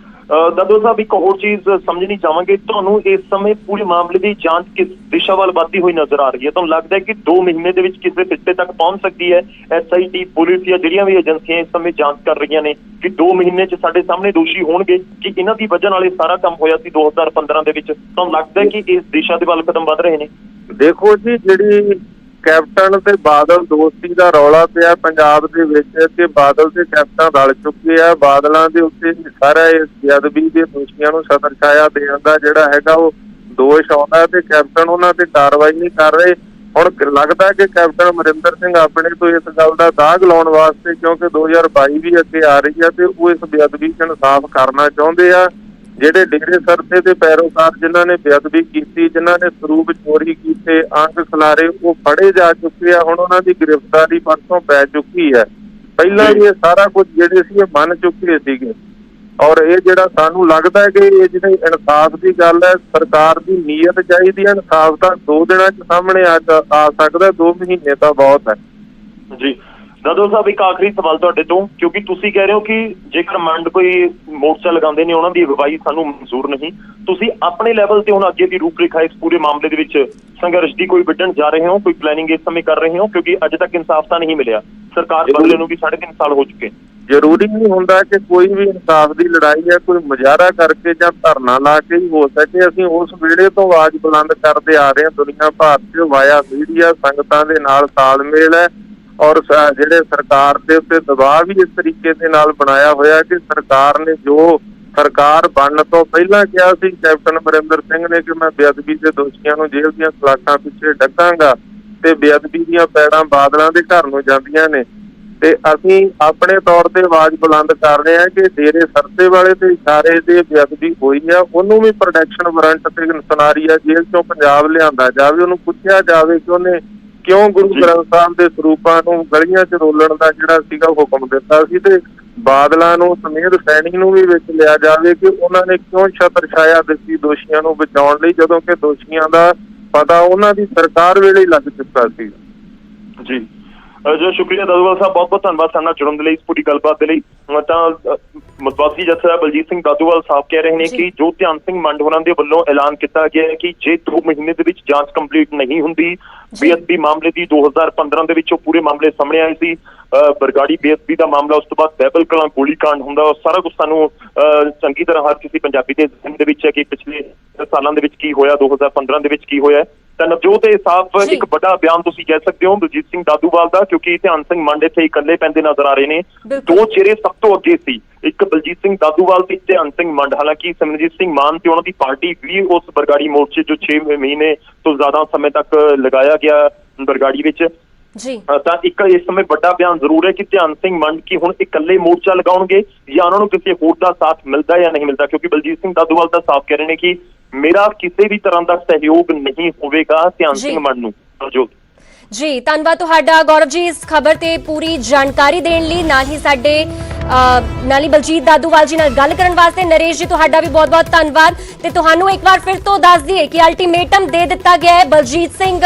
ਦਾਦੂ ਸਾਹਿਬ, ਇੱਕ ਹੋਰ ਚੀਜ਼ ਸਮਝਣੀ ਚਾਹਾਂਗੇ, ਤੁਹਾਨੂੰ ਇਸ ਸਮੇਂ ਪੂਰੇ ਮਾਮਲੇ ਦੀ ਜਾਂਚ ਕਿਸ ਦਿਸ਼ਾ ਵੱਲ ਵੱਧਦੀ ਹੋਈ ਨਜ਼ਰ ਆ ਰਹੀ ਹੈ? ਤੁਹਾਨੂੰ ਲੱਗਦਾ ਹੈ ਕਿ 2 ਮਹੀਨੇ ਦੇ ਵਿੱਚ ਕਿਸੇ ਸਿੱਟੇ ਤੱਕ ਪਹੁੰਚ ਸਕਦੀ ਹੈ SIT, ਪੁਲਿਸ ਜਾਂ ਜਿਹੜੀਆਂ ਵੀ ਏਜੰਸੀਆਂ ਇਸ ਸਮੇਂ ਜਾਂਚ ਕਰ ਰਹੀਆਂ ਨੇ, ਕਿ 2 ਮਹੀਨੇ 'ਚ ਸਾਡੇ ਸਾਹਮਣੇ ਦੋਸ਼ੀ ਹੋਣਗੇ ਕਿ ਇਹਨਾਂ ਦੀ ਵਜ੍ਹਾ ਨਾਲ ਇਹ ਸਾਰਾ ਕੰਮ ਹੋਇਆ ਸੀ 2015 ਦੇ ਵਿੱਚ? ਤੁਹਾਨੂੰ ਲੱਗਦਾ ਹੈ ਕਿ ਇਸ ਦਿਸ਼ਾ ਦੇ ਵੱਲ ਕਦਮ ਵੱਧ ਰਹੇ ਨੇ? ਦੇਖੋ ਜੀ, ਜਿਹੜੀ ਕੈਪਟਨ ਤੇ ਬਾਦਲ ਦੋਸਤੀ ਦਾ ਰੌਲਾ ਪਿਆ ਪੰਜਾਬ ਦੇ ਵਿੱਚ ਕਿ ਬਾਦਲ ਤੇ ਕੈਪਟਨ ਰਲ ਚੁੱਕੇ ਆ, ਬਾਦਲਾਂ ਦੇ ਉੱਤੇ ਸਾਰਾ ਇਸ ਬੇਅਦਬੀ ਦੇ ਦੋਸ਼ੀਆਂ ਨੂੰ ਸਦਰ ਛਾਇਆ ਦੇਣ ਦਾ ਜਿਹੜਾ ਹੈਗਾ ਉਹ ਦੋਸ਼ ਆਉਂਦਾ ਤੇ ਕੈਪਟਨ ਉਹਨਾਂ ਤੇ ਕਾਰਵਾਈ ਨਹੀਂ ਕਰ ਰਹੇ। ਹੁਣ ਲੱਗਦਾ ਕਿ ਕੈਪਟਨ ਅਮਰਿੰਦਰ ਸਿੰਘ ਆਪਣੇ ਤੋਂ ਇਸ ਗੱਲ ਦਾ ਦਾਗ ਲਾਉਣ ਵਾਸਤੇ, ਕਿਉਂਕਿ 2022 ਵੀ ਅੱਗੇ ਆ ਰਹੀ ਆ, ਤੇ ਉਹ ਇਸ ਬੇਅਦਬੀ 'ਚ ਇਨਸਾਫ ਕਰਨਾ ਚਾਹੁੰਦੇ ਆ। ਜਿਹੜੇ ਡੇਰੇ ਸਰਸੇ ਦੇ ਪੈਰੋਕਾਰ ਜਿਨ੍ਹਾਂ ਨੇ ਬੇਅਦਬੀ ਕੀਤੀ, ਜਿਨ੍ਹਾਂ ਨੇ ਸਰੂਪ ਚੋਰੀ ਕੀਤੇ, ਅੰਗ ਖਿਲਾਰੇ, ਉਹ ਫੜੇ ਜਾ ਚੁੱਕੇ ਆ। ਹੁਣ ਉਹਨਾਂ ਦੀ ਗ੍ਰਿਫਤਾਰੀ ਪਰਸੋਂ ਪੈ ਚੁੱਕੀ ਹੈ। ਪਹਿਲਾਂ ਵੀ ਇਹ ਸਾਰਾ ਕੁਝ ਜਿਹੜੇ ਸੀ ਇਹ ਮੰਨ ਚੁੱਕੇ ਸੀਗੇ। ਔਰ ਇਹ ਜਿਹੜਾ ਸਾਨੂੰ ਲੱਗਦਾ ਹੈ ਕਿ ਇਹ ਜਿਹੜੇ ਇਨਸਾਫ ਦੀ ਗੱਲ ਹੈ, ਸਰਕਾਰ ਦੀ ਨੀਅਤ ਚਾਹੀਦੀ ਹੈ। ਇਨਸਾਫ ਤਾਂ 2 ਦਿਨਾਂ 'ਚ ਸਾਹਮਣੇ ਆ ਸਕਦਾ, 2 ਮਹੀਨੇ ਤਾਂ ਬਹੁਤ ਹੈ। ਜੀ ਦਾਦੂ ਸਾਹਿਬ, ਇੱਕ ਆਖਰੀ ਸਵਾਲ ਤੁਹਾਡੇ ਤੋਂ, ਕਿਉਂਕਿ ਤੁਸੀਂ ਕਹਿ ਰਹੇ ਹੋ ਕਿ ਜੇਕਰ ਮੰਡ ਕੋਈ ਮੋਰਚਾ ਲਗਾਉਂਦੇ ਨੇ ਉਹਨਾਂ ਦੀ ਅਗਵਾਈ ਸਾਨੂੰ ਮਨਜ਼ੂਰ ਨਹੀਂ, ਤੁਸੀਂ ਆਪਣੇ ਲੈਵਲ ਤੇ ਹੁਣ ਅੱਗੇ ਦੀ ਰੂਪਰੇਖਾ ਇਸ ਪੂਰੇ ਮਾਮਲੇ ਦੇ ਵਿੱਚ ਸੰਘਰਸ਼ ਦੀ ਕੋਈ ਵਿੱਢਣ ਜਾ ਰਹੇ ਹੋ, ਕੋਈ ਪਲੈਨਿੰਗ ਇਸ ਸਮੇਂ ਕਰ ਰਹੇ ਹੋ? ਕਿਉਂਕਿ ਅਜੇ ਤੱਕ ਇਨਸਾਫ ਤਾਂ ਨਹੀਂ ਮਿਲਿਆ, ਸਰਕਾਰ ਬਦਲੇ ਨੂੰ ਵੀ 3.5 ਸਾਲ ਹੋ ਚੁੱਕੇ। ਜ਼ਰੂਰੀ ਨਹੀਂ ਹੁੰਦਾ ਕਿ ਕੋਈ ਵੀ ਇਨਸਾਫ ਦੀ ਲੜਾਈ ਹੈ ਕੋਈ ਮੁਜ਼ਾਹਰਾ ਕਰਕੇ ਜਾਂ ਧਰਨਾ ਲਾ ਕੇ ਹੀ ਹੋ ਸਕੇ। ਅਸੀਂ ਉਸ ਵੇਲੇ ਤੋਂ ਆਵਾਜ਼ ਬੁਲੰਦ ਕਰਦੇ ਆ ਰਹੇ ਹਾਂ, ਦੁਨੀਆ ਭਰ 'ਚ ਵਾਇਆ ਮੀਡੀਆ, ਸੰਗਤਾਂ ਦੇ ਨਾਲ ਤਾਲਮੇਲ ਹੈ। ਔਰ ਜਿਹੜੇ ਸਰਕਾਰ ਦੇ ਉੱਤੇ ਦਬਾਅ ਵੀ ਇਸ ਤਰੀਕੇ ਦੇ ਨਾਲ ਬਣਾਇਆ ਹੋਇਆ ਕਿ ਸਰਕਾਰ ਨੇ ਜੋ ਸਰਕਾਰ ਬਣਨ ਤੋਂ ਪਹਿਲਾਂ ਕਿਹਾ ਸੀ ਕੈਪਟਨ ਅਮਰਿੰਦਰ ਸਿੰਘ ਨੇ ਕਿ ਮੈਂ ਬੇਅਦਬੀ ਦੇ ਦੋਸ਼ੀਆਂ ਨੂੰ ਜੇਲ੍ਹ ਦੀਆਂ ਸਲਾਖਾਂ ਪਿੱਛੇ ਡੱਕਾਂਗਾ, ਤੇ ਬੇਅਦਬੀ ਦੀਆਂ ਪੈੜਾਂ ਬਾਦਲਾਂ ਦੇ ਘਰ ਨੂੰ ਜਾਂਦੀਆਂ ਨੇ। ਤੇ ਅਸੀਂ ਆਪਣੇ ਤੌਰ ਤੇ ਆਵਾਜ਼ ਬੁਲੰਦ ਕਰ ਰਹੇ ਹਾਂ ਕਿ ਡੇਰੇ ਸਰਸੇ ਵਾਲੇ ਤੇ ਇਸ਼ਾਰੇ ਤੇ ਬੇਅਦਬੀ ਹੋਈ ਆ, ਉਹਨੂੰ ਵੀ ਪ੍ਰੋਟੈਕਸ਼ਨ ਵਾਰੰਟ ਤੇ ਸੁਨਾਰੀਆ ਜੇਲ੍ਹ ਚੋਂ ਪੰਜਾਬ ਲਿਆਂਦਾ ਜਾਵੇ। ਉਹਨੂੰ ਪੁੱਛਿਆ ਜਾਵੇ ਕਿ ਉਹਨੇ ਕਿਉਂ ਗੁਰੂ ਗ੍ਰੰਥ ਸਾਹਿਬ ਦੇ ਸਰੂਪਾਂ ਨੂੰ ਗਲੀਆਂ 'ਚ ਰੋਲਣ ਦਾ ਜਿਹੜਾ ਸੀਗਾ ਹੁਕਮ ਦਿੱਤਾ ਸੀ, ਤੇ ਬਾਦਲਾਂ ਨੂੰ ਸਮੇਤ ਸੈਣੀ ਨੂੰ ਵੀ ਵਿੱਚ ਲਿਆ ਜਾਵੇ ਕਿ ਉਹਨਾਂ ਨੇ ਕਿਉਂ ਛਤਰ ਛਾਇਆ ਦਿੱਤੀ ਦੋਸ਼ੀਆਂ ਨੂੰ ਬਚਾਉਣ ਲਈ, ਜਦੋਂ ਕਿ ਦੋਸ਼ੀਆਂ ਦਾ ਪਤਾ ਉਹਨਾਂ ਦੀ ਸਰਕਾਰ ਵੇਲੇ ਹੀ ਲੱਗ ਚੁੱਕਾ ਸੀ। ਜੀ ਜੀ ਸ਼ੁਕਰੀਆ ਦਾਦੂਵਾਲ ਸਾਹਿਬ, ਬਹੁਤ ਬਹੁਤ ਧੰਨਵਾਦ ਸਾਡੇ ਨਾਲ ਜੁੜਨ ਦੇ ਲਈ, ਇਸ ਪੂਰੀ ਗੱਲਬਾਤ ਦੇ ਲਈ। ਤਾਂ ਮਤਵਾਦੀ ਜਥੇਦਾਰ ਬਲਜੀਤ ਸਿੰਘ ਦਾਦੂਵਾਲ ਸਾਹਿਬ ਕਹਿ ਰਹੇ ਨੇ ਕਿ ਜੋ ਧਿਆਨ ਸਿੰਘ ਮੰਡ ਹੋਰਾਂ ਦੇ ਵੱਲੋਂ ਐਲਾਨ ਕੀਤਾ ਗਿਆ ਹੈ ਕਿ ਜੇ 2 ਮਹੀਨੇ ਦੇ ਵਿੱਚ ਜਾਂਚ ਕੰਪਲੀਟ ਨਹੀਂ ਹੁੰਦੀ ਬੇਅਦਬੀ ਮਾਮਲੇ ਦੀ, 2015 ਦੇ ਵਿੱਚ ਉਹ ਪੂਰੇ ਮਾਮਲੇ ਸਾਹਮਣੇ ਆਏ ਸੀ, ਬਰਗਾੜੀ ਬੇਅਦਬੀ ਦਾ ਮਾਮਲਾ, ਉਸ ਤੋਂ ਬਾਅਦ ਬਹਿਬਲ ਕਲਾਂ ਗੋਲੀकांड ਹੁੰਦਾ, ਉਹ ਸਾਰਾ ਕੁਝ ਸਾਨੂੰ ਚੰਗੀ ਤਰ੍ਹਾਂ ਹਰ ਕਿਸੇ ਪੰਜਾਬੀ ਦੇ ਜ਼ਿਹਨ ਦੇ ਵਿੱਚ ਹੈ ਕਿ ਪਿਛਲੇ ਸਾਲਾਂ ਦੇ ਵਿੱਚ ਕੀ ਹੋਇਆ, 2015 ਦੇ ਵਿੱਚ ਕੀ ਹੋਇਆ। ਤਾਂ ਨਵਜੋਤ, ਇਹ ਸਾਫ਼ ਇੱਕ ਵੱਡਾ ਬਿਆਨ ਤੁਸੀਂ ਕਹਿ ਸਕਦੇ ਹੋ ਬਲਜੀਤ ਸਿੰਘ ਦਾਦੂਵਾਲ ਦਾ, ਕਿਉਂਕਿ ਧਿਆਨ ਸਿੰਘ ਮੰਡ ਇੱਥੇ ਇਕੱਲੇ ਪੈਂਦੇ ਨਜ਼ਰ ਆ ਰਹੇ ਨੇ। 2 ਚਿਹਰੇ ਸਭ ਤੋਂ ਅੱਗੇ ਸੀ, ਇੱਕ ਬਲਜੀਤ ਸਿੰਘ ਦਾਦੂਵਾਲ ਤੇ ਧਿਆਨ ਸਿੰਘ ਮੰਡ। ਹਾਲਾਂਕਿ ਸਿਮਰਨਜੀਤ ਸਿੰਘ ਮਾਨ ਤੇ ਉਹਨਾਂ ਦੀ ਪਾਰਟੀ ਵੀ ਉਸ ਬਰਗਾੜੀ ਮੋਰਚੇ ਜੋ 6 ਮਹੀਨੇ ਤੋਂ ਜ਼ਿਆਦਾ ਸਮੇਂ ਤੱਕ ਲਗਾਇਆ ਗਿਆ ਬਰਗਾੜੀ ਵਿੱਚ ਜੀ, ਤਾਂ ਇੱਕ ਇਸ ਸਮੇਂ ਵੱਡਾ ਬਿਆਨ ਜ਼ਰੂਰ ਹੈ ਕਿ ਧਿਆਨ ਸਿੰਘ ਮੰਡ ਕੀ ਹੁਣ ਇਕੱਲੇ ਮੋਰਚਾ ਲਗਾਉਣਗੇ ਜਾਂ ਉਹਨਾਂ ਨੂੰ ਕਿਸੇ ਹੋਰ ਦਾ ਸਾਥ ਮਿਲਦਾ ਜਾਂ ਨਹੀਂ ਮਿਲਦਾ, ਕਿਉਂਕਿ ਬਲਜੀਤ ਸਿੰਘ ਦਾਦੂਵਾਲ ਤਾਂ ਸਾਫ਼ ਕਹਿ ਰਹੇ ਨੇ ਕਿ ਮੇਰਾ ਕਿਸੇ ਵੀ ਤਰ੍ਹਾਂ ਦਾ ਸਹਿਯੋਗ ਨਹੀਂ ਹੋਵੇਗਾ ਧਿਆਨ ਸਿੰਘ ਮੰਡ ਨੂੰ। ਜੀ ਧੰਨਵਾਦ ਤੁਹਾਡਾ ਗੌਰਵ ਜੀ ਇਸ ਖਬਰ ਤੇ ਪੂਰੀ ਜਾਣਕਾਰੀ ਦੇਣ ਲਈ, ਨਾਲ ਹੀ ਸਾਡੇ ਬਲਜੀਤ ਦਾਦੂਵਾਲ ਜੀ ਨਾਲ ਗੱਲ ਕਰਨ ਵਾਸਤੇ। ਨਰੇਸ਼ ਜੀ ਤੁਹਾਡਾ ਵੀ ਬਹੁਤ-ਬਹੁਤ ਧੰਨਵਾਦ। ਤੇ ਤੁਹਾਨੂੰ ਇੱਕ ਵਾਰ ਫਿਰ ਤੋਂ ਦੱਸ ਦਈਏ ਕਿ ਅਲਟੀਮੇਟਮ ਦੇ ਦਿੱਤਾ ਗਿਆ ਹੈ ਬਲਜੀਤ ਸਿੰਘ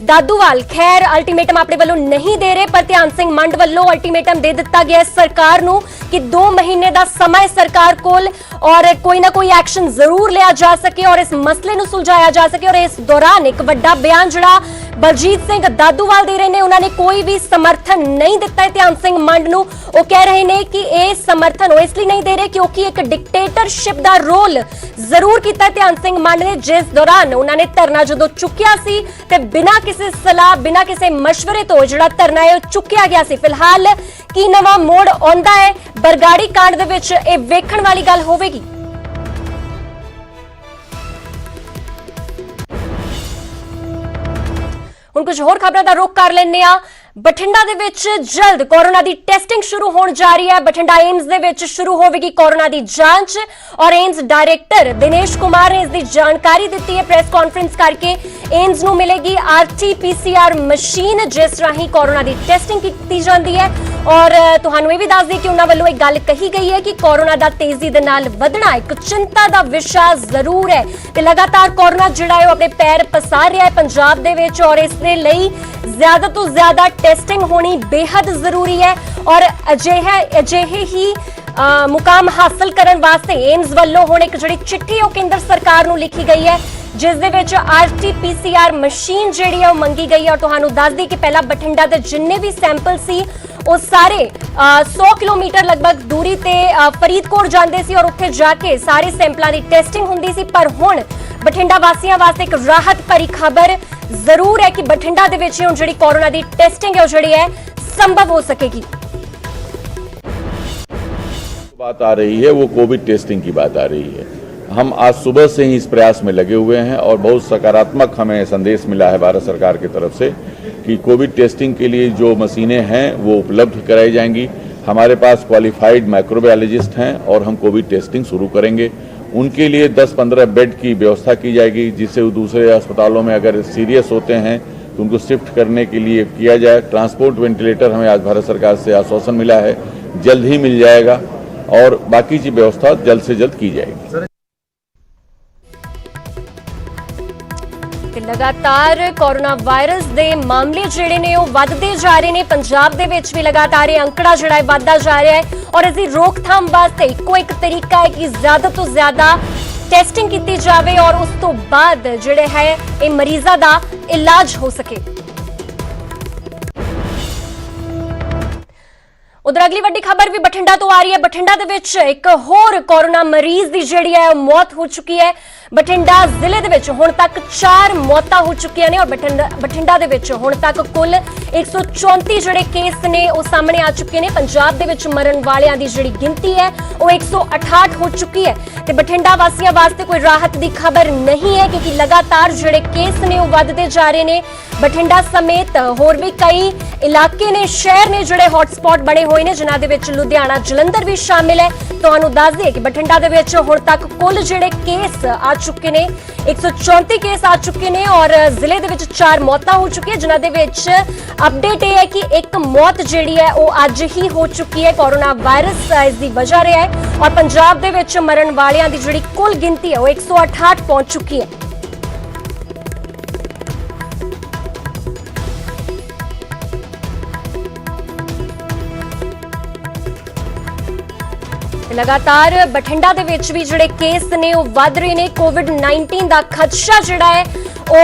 ਦਾਦੂਵਾਲ ਖੈਰ ਅਲਟੀਮੇਟਮ ਆਪਣੇ ਵੱਲੋਂ ਨਹੀਂ ਦੇ ਰਹੇ, ਪਰ ਧਿਆਨ ਸਿੰਘ ਮੰਡ ਵੱਲੋਂ ਅਲਟੀਮੇਟਮ ਦੇ ਦਿੱਤਾ ਗਿਆ ਹੈ ਸਰਕਾਰ ਨੂੰ ਕਿ 2 ਮਹੀਨੇ ਦਾ ਸਮਾਂ ਹੈ ਸਰਕਾਰ ਕੋਲ ਔਰ ਕੋਈ ਨਾ ਕੋਈ ਐਕਸ਼ਨ ਜ਼ਰੂਰ ਲਿਆ ਜਾ ਸਕੇ ਔਰ ਇਸ ਮਸਲੇ ਨੂੰ ਸੁਲਝਾਇਆ ਜਾ ਸਕੇ। ਔਰ ਇਸ ਦੌਰਾਨ ਇੱਕ ਵੱਡਾ ਬਿਆਨ ਜਿਹੜਾ ਬਲਜੀਤ ਸਿੰਘ ਦਾਦੂਵਾਲ ਦੇ ਰਹੇ ਨੇ। ਉਹਨਾਂ ਨੇ ਕੋਈ ਵੀ ਸਮਰਥਨ ਨਹੀਂ ਦਿੱਤਾ ਹੈ ਧਿਆਨ ਸਿੰਘ ਮੰਡ ਨੂੰ। ਉਹ ਕਹਿ ਰਹੇ ਨੇ ਕਿ ਇਹ ਸਮਰਥਨ ਉਹ ਇਸ ਲਈ ਨਹੀਂ ਦੇ ਰਹੇ ਕਿਉਂਕਿ ਇੱਕ ਡਿਕਟੇਟਰਸ਼ਿਪ ਦਾ ਰੋਲ ਜ਼ਰੂਰ ਕੀਤਾ ਧਿਆਨ ਸਿੰਘ ਮੰਡ ਨੇ, ਜਿਸ ਦੌਰਾਨ ਉਹਨਾਂ ਨੇ ਧਰਨਾ ਜਦੋਂ ਚੁੱਕਿਆ ਸੀ ਤੇ ਬਿਨਾਂ ਕਿਸੇ ਸਲਾਹ ਬਿਨਾਂ ਕਿਸੇ ਮਸ਼ਵਰੇ ਤੋਂ ਜਿਹੜਾ ਧਰਨਾ ਹੈ ਉਹ ਚੁੱਕਿਆ ਗਿਆ ਸੀ। ਫਿਲਹਾਲ ਕੀ ਨਵਾਂ ਮੋੜ ਆਉਂਦਾ ਹੈ ਬਰਗਾੜੀ ਕਾਂਡ ਦੇ ਵਿੱਚ, ਇਹ ਵੇਖਣ ਵਾਲੀ ਗੱਲ ਹੋਵੇਗੀ। ਹੁਣ ਕੁਝ ਹੋਰ ਖਬਰਾਂ ਦਾ ਰੁਖ ਕਰ ਲੈਂਦੇ ਆ। ਬਠਿੰਡਾ ਦੇ ਵਿੱਚ ਜਲਦ ਕੋਰੋਨਾ ਦੀ ਟੈਸਟਿੰਗ ਸ਼ੁਰੂ ਹੋਣ ਜਾ ਰਹੀ ਹੈ। ਬਠਿੰਡਾ ਏਮਜ਼ ਦੇ ਵਿੱਚ ਸ਼ੁਰੂ ਹੋਵੇਗੀ ਕੋਰੋਨਾ ਦੀ ਜਾਂਚ ਔਰ ਏਮਜ਼ ਡਾਇਰੈਕਟਰ ਦਿਨੇਸ਼ ਕੁਮਾਰ ਨੇ ਇਸ ਦੀ ਜਾਣਕਾਰੀ ਦਿੱਤੀ ਹੈ ਪ੍ਰੈਸ ਕਾਨਫਰੰਸ ਕਰਕੇ। ਏਮਜ਼ ਨੂੰ ਮਿਲੇਗੀ RT-PCR ਮਸ਼ੀਨ ਜਿਸ ਰਾਹੀਂ ਕੋਰੋਨਾ ਦੀ ਟੈਸਟਿੰਗ ਕੀਤੀ ਜਾਂਦੀ ਹੈ ਔਰ ਤੁਹਾਨੂੰ ਇਹ ਵੀ ਦੱਸ ਦਈਏ ਕਿ ਉਹਨਾਂ ਵੱਲੋਂ ਇੱਕ ਗੱਲ ਕਹੀ ਗਈ ਹੈ ਕਿ ਕੋਰੋਨਾ ਦਾ ਤੇਜ਼ੀ ਦੇ ਨਾਲ ਵਧਣਾ ਇੱਕ ਚਿੰਤਾ ਦਾ ਵਿਸ਼ਾ ਜ਼ਰੂਰ ਹੈ ਤੇ ਲਗਾਤਾਰ ਕੋਰੋਨਾ ਜਿਹੜਾ ਹੈ ਉਹ ਆਪਣੇ ਪੈਰ ਪਸਾਰ ਰਿਹਾ ਹੈ ਪੰਜਾਬ ਦੇ ਵਿੱਚ ਔਰ ਇਸ ਦੇ ਲਈ ਜ਼ਿਆਦਾ ਤੋਂ ਜ਼ਿਆਦਾ ਟੈਸਟਿੰਗ ਹੋਣੀ ਬੇहद ਜ਼ਰੂਰੀ ਹੈ ਔਰ ਅਜਿਹੇ ਹੀ ਮੁਕਾਮ ਹਾਸਲ ਕਰਨ ਵਾਸਤੇ ਏਮਜ਼ ਵੱਲੋਂ ਹੁਣ ਇੱਕ ਜਿਹੜੀ ਚਿੱਠੀ ਉਹ ਕੇਂਦਰ ਸਰਕਾਰ ਨੂੰ ਲਿਖੀ ਗਈ ਹੈ ਜਿਸ ਦੇ ਵਿੱਚ RT-PCR ਮਸ਼ੀਨ ਜਿਹੜੀ ਹੈ ਉਹ ਮੰਗੀ ਗਈ ਹੈ। ਔਰ ਤੁਹਾਨੂੰ ਦੱਸ ਦਈਏ ਕਿ ਪਹਿਲਾਂ ਬਠਿੰਡਾ ਦੇ ਜਿੰਨੇ ਵੀ ਸੈਂਪਲ ਸੀ ਉਹ ਸਾਰੇ 100 ਕਿਲੋਮੀਟਰ ਲਗਭਗ ਦੂਰੀ ਤੇ ਫਰੀਦਕੋਟ ਜਾਂਦੇ ਸੀ ਔਰ ਉੱਥੇ ਜਾ ਕੇ ਸਾਰੇ ਸੈਂਪਲਾਂ ਦੀ ਟੈਸਟਿੰਗ ਹੁੰਦੀ ਸੀ। ਪਰ ਹੁਣ ਬਠਿੰਡਾ ਵਾਸੀਆਂ ਵਾਸਤੇ ਇੱਕ ਰਾਹਤ ਭਰੀ ਖਬਰ ਜ਼ਰੂਰ है कि बठिंडा दे विच हुण जिहड़ी कोरोना दी टेस्टिंग है वो जिहड़ी है संभव हो सकेगी। बात आ रही है वो कोविड टेस्टिंग की बात आ रही है। हम आज सुबह से ही इस प्रयास में लगे हुए हैं और बहुत सकारात्मक हमें संदेश मिला है भारत सरकार की तरफ से कि कोविड टेस्टिंग के लिए जो मशीनें हैं वो उपलब्ध कराई जाएंगी। हमारे पास क्वालिफाइड माइक्रोबायोलॉजिस्ट हैं और हम कोविड टेस्टिंग शुरू करेंगे। उनके लिए 10-15 बेड की व्यवस्था की जाएगी जिससे वो दूसरे अस्पतालों में अगर सीरियस होते हैं तो उनको शिफ्ट करने के लिए किया जाए। ट्रांसपोर्ट वेंटिलेटर हमें आज भारत सरकार से आश्वासन मिला है जल्द ही मिल जाएगा और बाकी की व्यवस्था जल्द से जल्द की जाएगी। लगातार कोरोना वायरस के मामले जिहड़े ने वो वधदे जा रहे हैं। पंजाब दे विच भी लगातार ये अंकड़ा जिहड़ा है वधदा जा रहा है और इसकी रोकथाम वास्ते इक्को एक तरीका है कि ज्यादा तो ज्यादा टेस्टिंग की जाए और उस तो बाद जिहड़े है ये मरीजों का इलाज हो सके। उधर अगली वड्डी खबर भी बठिंडा तो आ रही है। बठिंडा दे विच एक होर कोरोना मरीज की जिहड़ी है मौत हो चुकी है। बठिंडा जिले दे विच हुण तक 4 मौतां हो चुकियां ने और बठिंडा दे विच हुण तक कुल 134 जिहड़े केस ने वो सामने आ चुके ने। पंजाब दे विच मरण वालियां दी जिहड़ी गिनती है वो 168 हो चुकी है ते बठिंडा वासियां वास्ते कोई राहत दी खबर नहीं है क्योंकि लगातार जिहड़े केस ने वो वधदे जा रहे ने। बठिंडा समेत होर भी कई इलाके ने शहर ने जिहड़े हॉटस्पॉट बने हुए ने जिन्हां दे विच लुधियाना जलंधर भी शामिल है। तुहानूं दस दईए कि बठिंडा दे विच हुण तक कुल जिहड़े केस आ चुके ने 134 केस आ चुके ने और जिले दे विच 4 मौतां हो चुकी है जिन्हां दे विच अपडेट ये है कि एक मौत जिहड़ी है वो अज ही हो चुकी है। कोरोना वायरस इस दी वजह रहा है और पंजाब दे विच मरण वालियां दी जिहड़ी कुल गिनती है वो 168 पहुंच चुकी है। लगातार बठिंडा दे विच भी जिहड़े केस ने वो वध रहे ने। कोविड-19 दा खदशा जिहड़ा है वो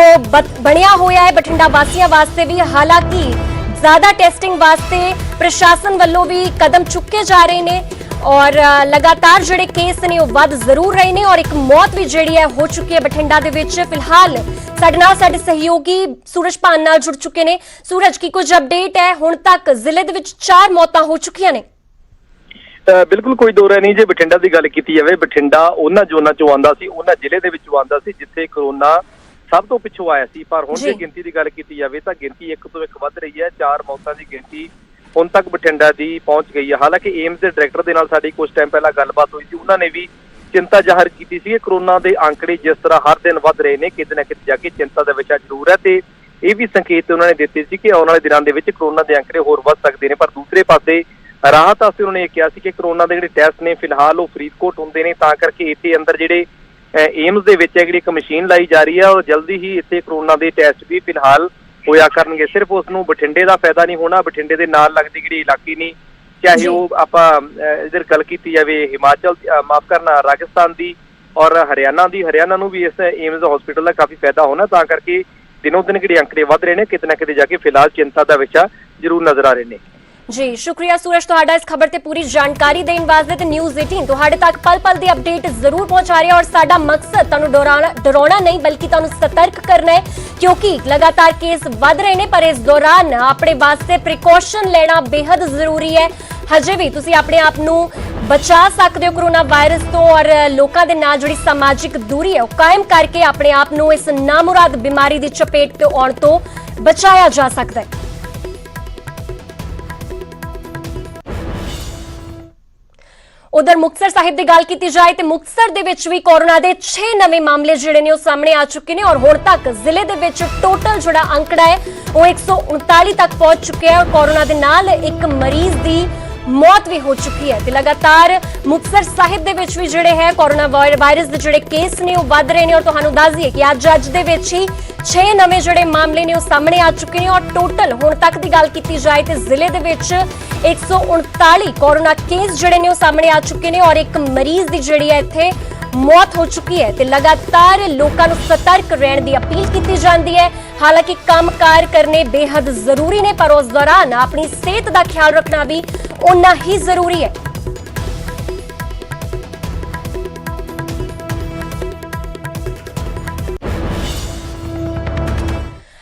बनिया होया है बठिंडा वासियां वास्ते भी। हालांकि ज्यादा टेस्टिंग वास्ते प्रशासन वालों भी कदम चुके जा रहे ने और लगातार जिहड़े केस ने वो वध जरूर रहे ने और एक मौत भी जिहड़ी है हो चुकी है बठिंडा दे विच। फिलहाल साडे नाल साडे सहयोगी सूरज पान नाल जुड़ चुके ने। सूरज की कुछ अपडेट है? हुण तक जिले दे विच 4 मौतां हो चुकियां ने। बिल्कुल कोई दो राय नहीं। जे बठिंडा की गल की जाए, बठिंडा उन्होंने जोना चो आंदा सी, उन्होंने जिले दे विचों आंदा सी जिथे कोरोना सब तो पिछों आया सी। पर हुण जे गिनती की गल की जाए तो गिनती एक तो एक वध रही है। 4 मौतों की गिनती हुण तक बठिंडा की पहुंच गई है। हालांकि एम्स के डायरैक्टर के नाल साडी कुछ टाइम पहला गलबात हुई थी, उन्होंने भी चिंता जाहिर की थी। कोरोना के आंकड़े जिस तरह हर दिन वध रहे हैं किते ना किते जाके चिंता का विषय जरूर है। तो यह भी संकेत उन्होंने दिते सी कि आने वाले दिनों के विच कोरोना के आंकड़े होर वध सकते हैं। पर दूसरे पासे राहत वास्ते उन्होंने कहा कि कोरोना के जिहड़े टैसट ने फिलहाल वो फरीदकोट होंदे ने, तां करके इत्थे अंदर जिहड़े एम्स दे विच एक मशीन लाई जा रही है और जल्दी ही इत्थे कोरोना के टैसट भी फिलहाल होया करनगे। सिर्फ उसनूं बठिंडे का फायदा नहीं होना, बठिंडे के नाल लगदी जिहड़ी इलाके ने, चाहे वो आपां इधर गल कीती जावे हिमाचल माफ करना राजस्थान की और हरियाणा की, हरियाणा नूं भी इस एम्स हॉस्पिटल का काफ़ी फायदा होना। तां करके ਦਿਨੋਂ ਦਿਨ ਜਿਹੜੇ ਅੰਕੜੇ ਵੱਧ ਰਹੇ ਨੇ, ਕਿਤੇ ਨਾ ਕਿਤੇ ਜਾ ਕੇ ਫਿਲਹਾਲ ਚਿੰਤਾ ਦਾ ਵਿਸ਼ਾ ਜ਼ਰੂਰ ਨਜ਼ਰ ਆ ਰਹੇ ਨੇ। जी शुक्रिया सूरज तुहाडा इस खबर ते पूरी जानकारी देने वास्ते। ते न्यूज़ 18 तुहाडे तक पल पल दी अपडेट जरूर पहुंचा रही है और साडा मकसद तुहानू डराउणा नहीं बल्कि तुहानू सतर्क करना है, क्योंकि लगातार केस वध रहे ने। पर इस दौरान अपने वास्ते प्रिकॉशन लेना बेहद जरूरी है। हजे भी तुसी अपने आप नू बचा सकते हो कोरोना वायरस तो, और लोकां दे नाल जिहड़ी समाजिक दूरी है वो कायम करके अपने आप नू इस नामुराद बीमारी दी चपेट ते आउण तो बचाया जा सकता है। उधर मुक्तसर साहिब की गल की जाए तो मुक्तसर दे विच भी कोरोना के 6 नवे मामले जिहड़े ने सामने आ चुके हैं और हुण तक जिले दे विच टोटल जिहड़ा अंकड़ा है वो 139 तक पहुंच चुके हैं और कोरोना दे नाल एक मरीज की मौत भी हो चुकी है। तो लगातार मुक्तसर साहिब दे विच भी जिहड़े है कोरोना वायरस दे जिहड़े केस ने वो वध रहे हैं और तुहानू दस दईए कि अज दे विच ही 6 नवे जिहड़े मामले ने वो सामने आ चुके हैं और टोटल हुण तक की गल की जाए तो जिले दे विच 139 कोरोना केस जिहड़े ने वो सामने आ चुके हैं और एक मरीज की जिहड़ी है इत्थे मौत हो चुकी है। तो लगातार लोगों को सतर्क रहने की अपील की जाती है। हालांकि कामकार करने बेहद जरूरी ने, पर उस दौरान अपनी सेहत का ख्याल रखना भी उतना ही जरूरी है।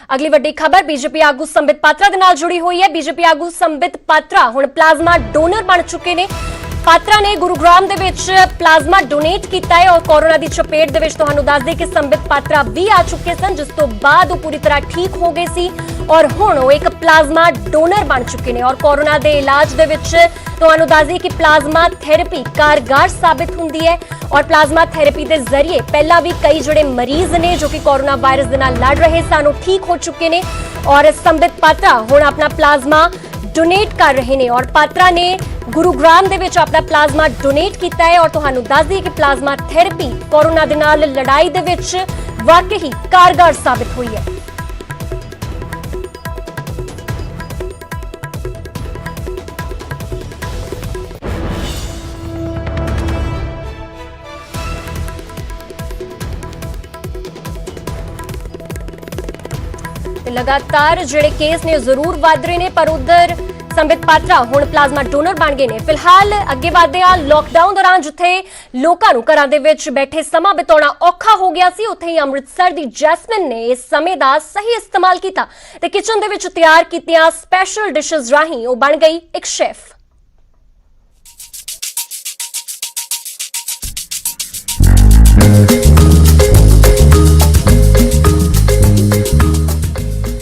अगली वड्डी खबर बीजेपी आगू संबित पात्रा दे नाल जुड़ी हुई है। बीजेपी आगू संबित पात्रा हुण प्लाज्मा डोनर बन चुके ने। पात्रा ने गुरुग्राम दे विच प्लाज्मा डोनेट किया है और कोरोना की चपेट दे विच तुहानू दस दे कि संबित पात्रा भी आ चुके सन, जिस तो बाद वो पूरी तरह ठीक हो गए सी और हुण वो एक प्लाज्मा डोनर बन चुके हैं और कोरोना के इलाज दे विच तुहानू दस दे कि प्लाज्मा थेरेपी कारगर साबित हुंदी है और प्लाज्मा थेरेपी के जरिए पहला भी कई जोड़े मरीज ने जो कि कोरोना वायरस दे नाल लड़ रहे सन ठीक हो चुके हैं और संबित पात्रा हुण अपना प्लाज्मा डोनेट कर रहे हैं और पात्रा ने गुरुग्राम दे विच अपना प्लाज्मा डोनेट किया है और तुहानू दस दईए कि प्लाज्मा थेरेपी कोरोना दे नाल लड़ाई दे विच वाकई कारगर साबित हुई है। लगातार जिहड़े केस ने जरूर वध रहे हैं, पर उधर संबित पात्रा हुण प्लाज्मा डोनर बन गए हैं। फिलहाल अगे वधदे आ लॉकडाउन दौरान जिथे लोकां नूं घरां दे विच बैठे समा बिताउणा औखा हो गया सी, उत्थे ही अमृतसर दी जैस्मिन ने इस समय दा सही इस्तेमाल कीता ते किचन दे विच तैयार कीतियां स्पैशल डिशेस राहीं वो बन गई एक शेफ।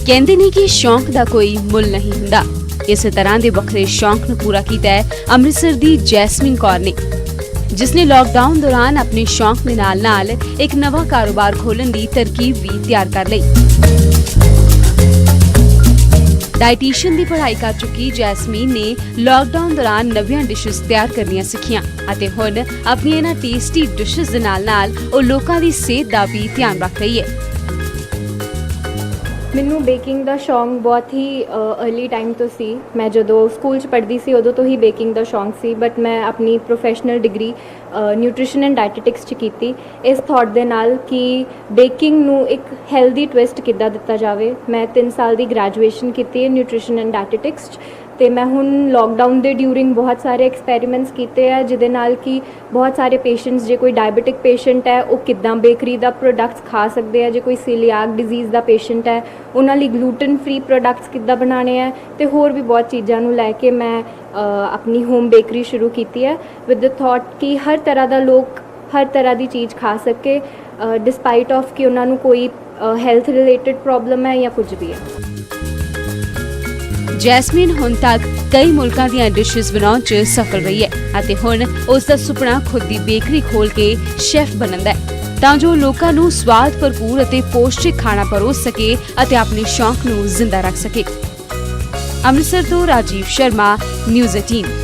कहते ने कि शौक का कोई मुल नहीं हुंदा। इस तरह के वखरे शौक नूं पूरा किया है अमृतसर दी जैस्मिन कौर ने, जिसने लॉकडाउन दौरान अपने शौक के नाल नाल एक नवा कारोबार खोलने की तरकीब भी तैयार कर ली। डाइटिशियन की पढ़ाई कर चुकी जैस्मीन ने लॉकडाउन दौरान नवीं डिशेस तैयार करनियां सिखियां अते हुण अपनी इन्हां टेस्टी डिशेस दे नाल नाल ओ लोकां दी सेहत दा भी ध्यान रख रही है। ਮੈਨੂੰ ਬੇਕਿੰਗ ਦਾ ਸ਼ੌਂਕ ਬਹੁਤ ਹੀ अर्ਲੀ ਟਾਈਮ ਤੋਂ ਸੀ। ਮੈਂ ਜਦੋਂ ਸਕੂਲ 'ਚ ਪੜ੍ਹਦੀ ਸੀ ਉਦੋਂ ਤੋਂ ਹੀ ਬੇਕਿੰਗ ਦਾ ਸ਼ੌਂਕ ਸੀ, ਬਟ ਮੈਂ ਆਪਣੀ ਪ੍ਰੋਫੈਸ਼ਨਲ ਡਿਗਰੀ ਨਿਊਟ੍ਰੀਸ਼ਨ ਐਂਡ ਡਾਇਟੈਟਿਕਸ 'ਚ ਕੀਤੀ ਇਸ ਥਾਟ ਦੇ ਨਾਲ ਕਿ ਬੇਕਿੰਗ ਨੂੰ ਇੱਕ ਹੈਲਦੀ ਟਵਿਸਟ ਕਿੱਦਾਂ ਦਿੱਤਾ ਜਾਵੇ। ਮੈਂ 3 ਸਾਲ ਦੀ ਗ੍ਰੈਜੂਏਸ਼ਨ ਕੀਤੀ ਹੈ ਨਿਊਟ੍ਰੀਸ਼ਨ ਐਂਡ ਡਾਇਟੈਟਿਕਸ 'ਚ ਤੇ ਮੈਂ ਹੁਣ ਲੌਕਡਾਊਨ ਦੇ ਡਿਊਰਿੰਗ ਬਹੁਤ ਸਾਰੇ ਐਕਸਪੈਰੀਮੈਂਟਸ ਕੀਤੇ ਆ ਜਿਹਦੇ ਨਾਲ ਕਿ ਬਹੁਤ ਸਾਰੇ ਪੇਸ਼ੈਂਟਸ, ਜੇ ਕੋਈ ਡਾਇਬੀਟਿਕ ਪੇਸ਼ੈਂਟ ਹੈ ਉਹ ਕਿੱਦਾਂ ਬੇਕਰੀ ਦਾ ਪ੍ਰੋਡਕਟਸ ਖਾ ਸਕਦੇ ਆ, ਜੇ ਕੋਈ ਸੀਲੀਆਕ ਡਿਜ਼ੀਜ਼ ਦਾ ਪੇਸ਼ੈਂਟ ਹੈ ਉਹਨਾਂ ਲਈ ਗਲੂਟਨ ਫ੍ਰੀ ਪ੍ਰੋਡਕਟਸ ਕਿੱਦਾਂ ਬਣਾਉਣੇ ਆ ਤੇ ਹੋਰ ਵੀ ਬਹੁਤ ਚੀਜ਼ਾਂ ਨੂੰ ਲੈ ਕੇ ਮੈਂ ਆਪਣੀ ਹੋਮ ਬੇਕਰੀ ਸ਼ੁਰੂ ਕੀਤੀ ਹੈ ਵਿਦ ਦ ਥਾਟ ਕਿ ਹਰ ਤਰ੍ਹਾਂ ਦਾ ਲੋਕ ਹਰ ਤਰ੍ਹਾਂ ਦੀ ਚੀਜ਼ ਖਾ ਸਕੇ ਡਿਸਪਾਈਟ ਆਫ ਕਿ ਉਹਨਾਂ ਨੂੰ ਕੋਈ ਹੈਲਥ ਰਿਲੇਟਡ ਪ੍ਰੋਬਲਮ ਹੈ ਜਾਂ ਕੁਝ ਵੀ ਹੈ। जैस्मिन हुण तक कई मुल्कां दीयां डिशेस बनाउण च सफल रही है अते हुण उस दा सुपना खुद दी बेकरी खोल के शेफ बनण दा है तां जो लोकां नूं स्वाद भरपूर अते पौष्टिक खाना परोस सके अते अपने शौक नूं जिंदा रख सके। अमृतसर तो राजीव शर्मा, न्यूज़ 18।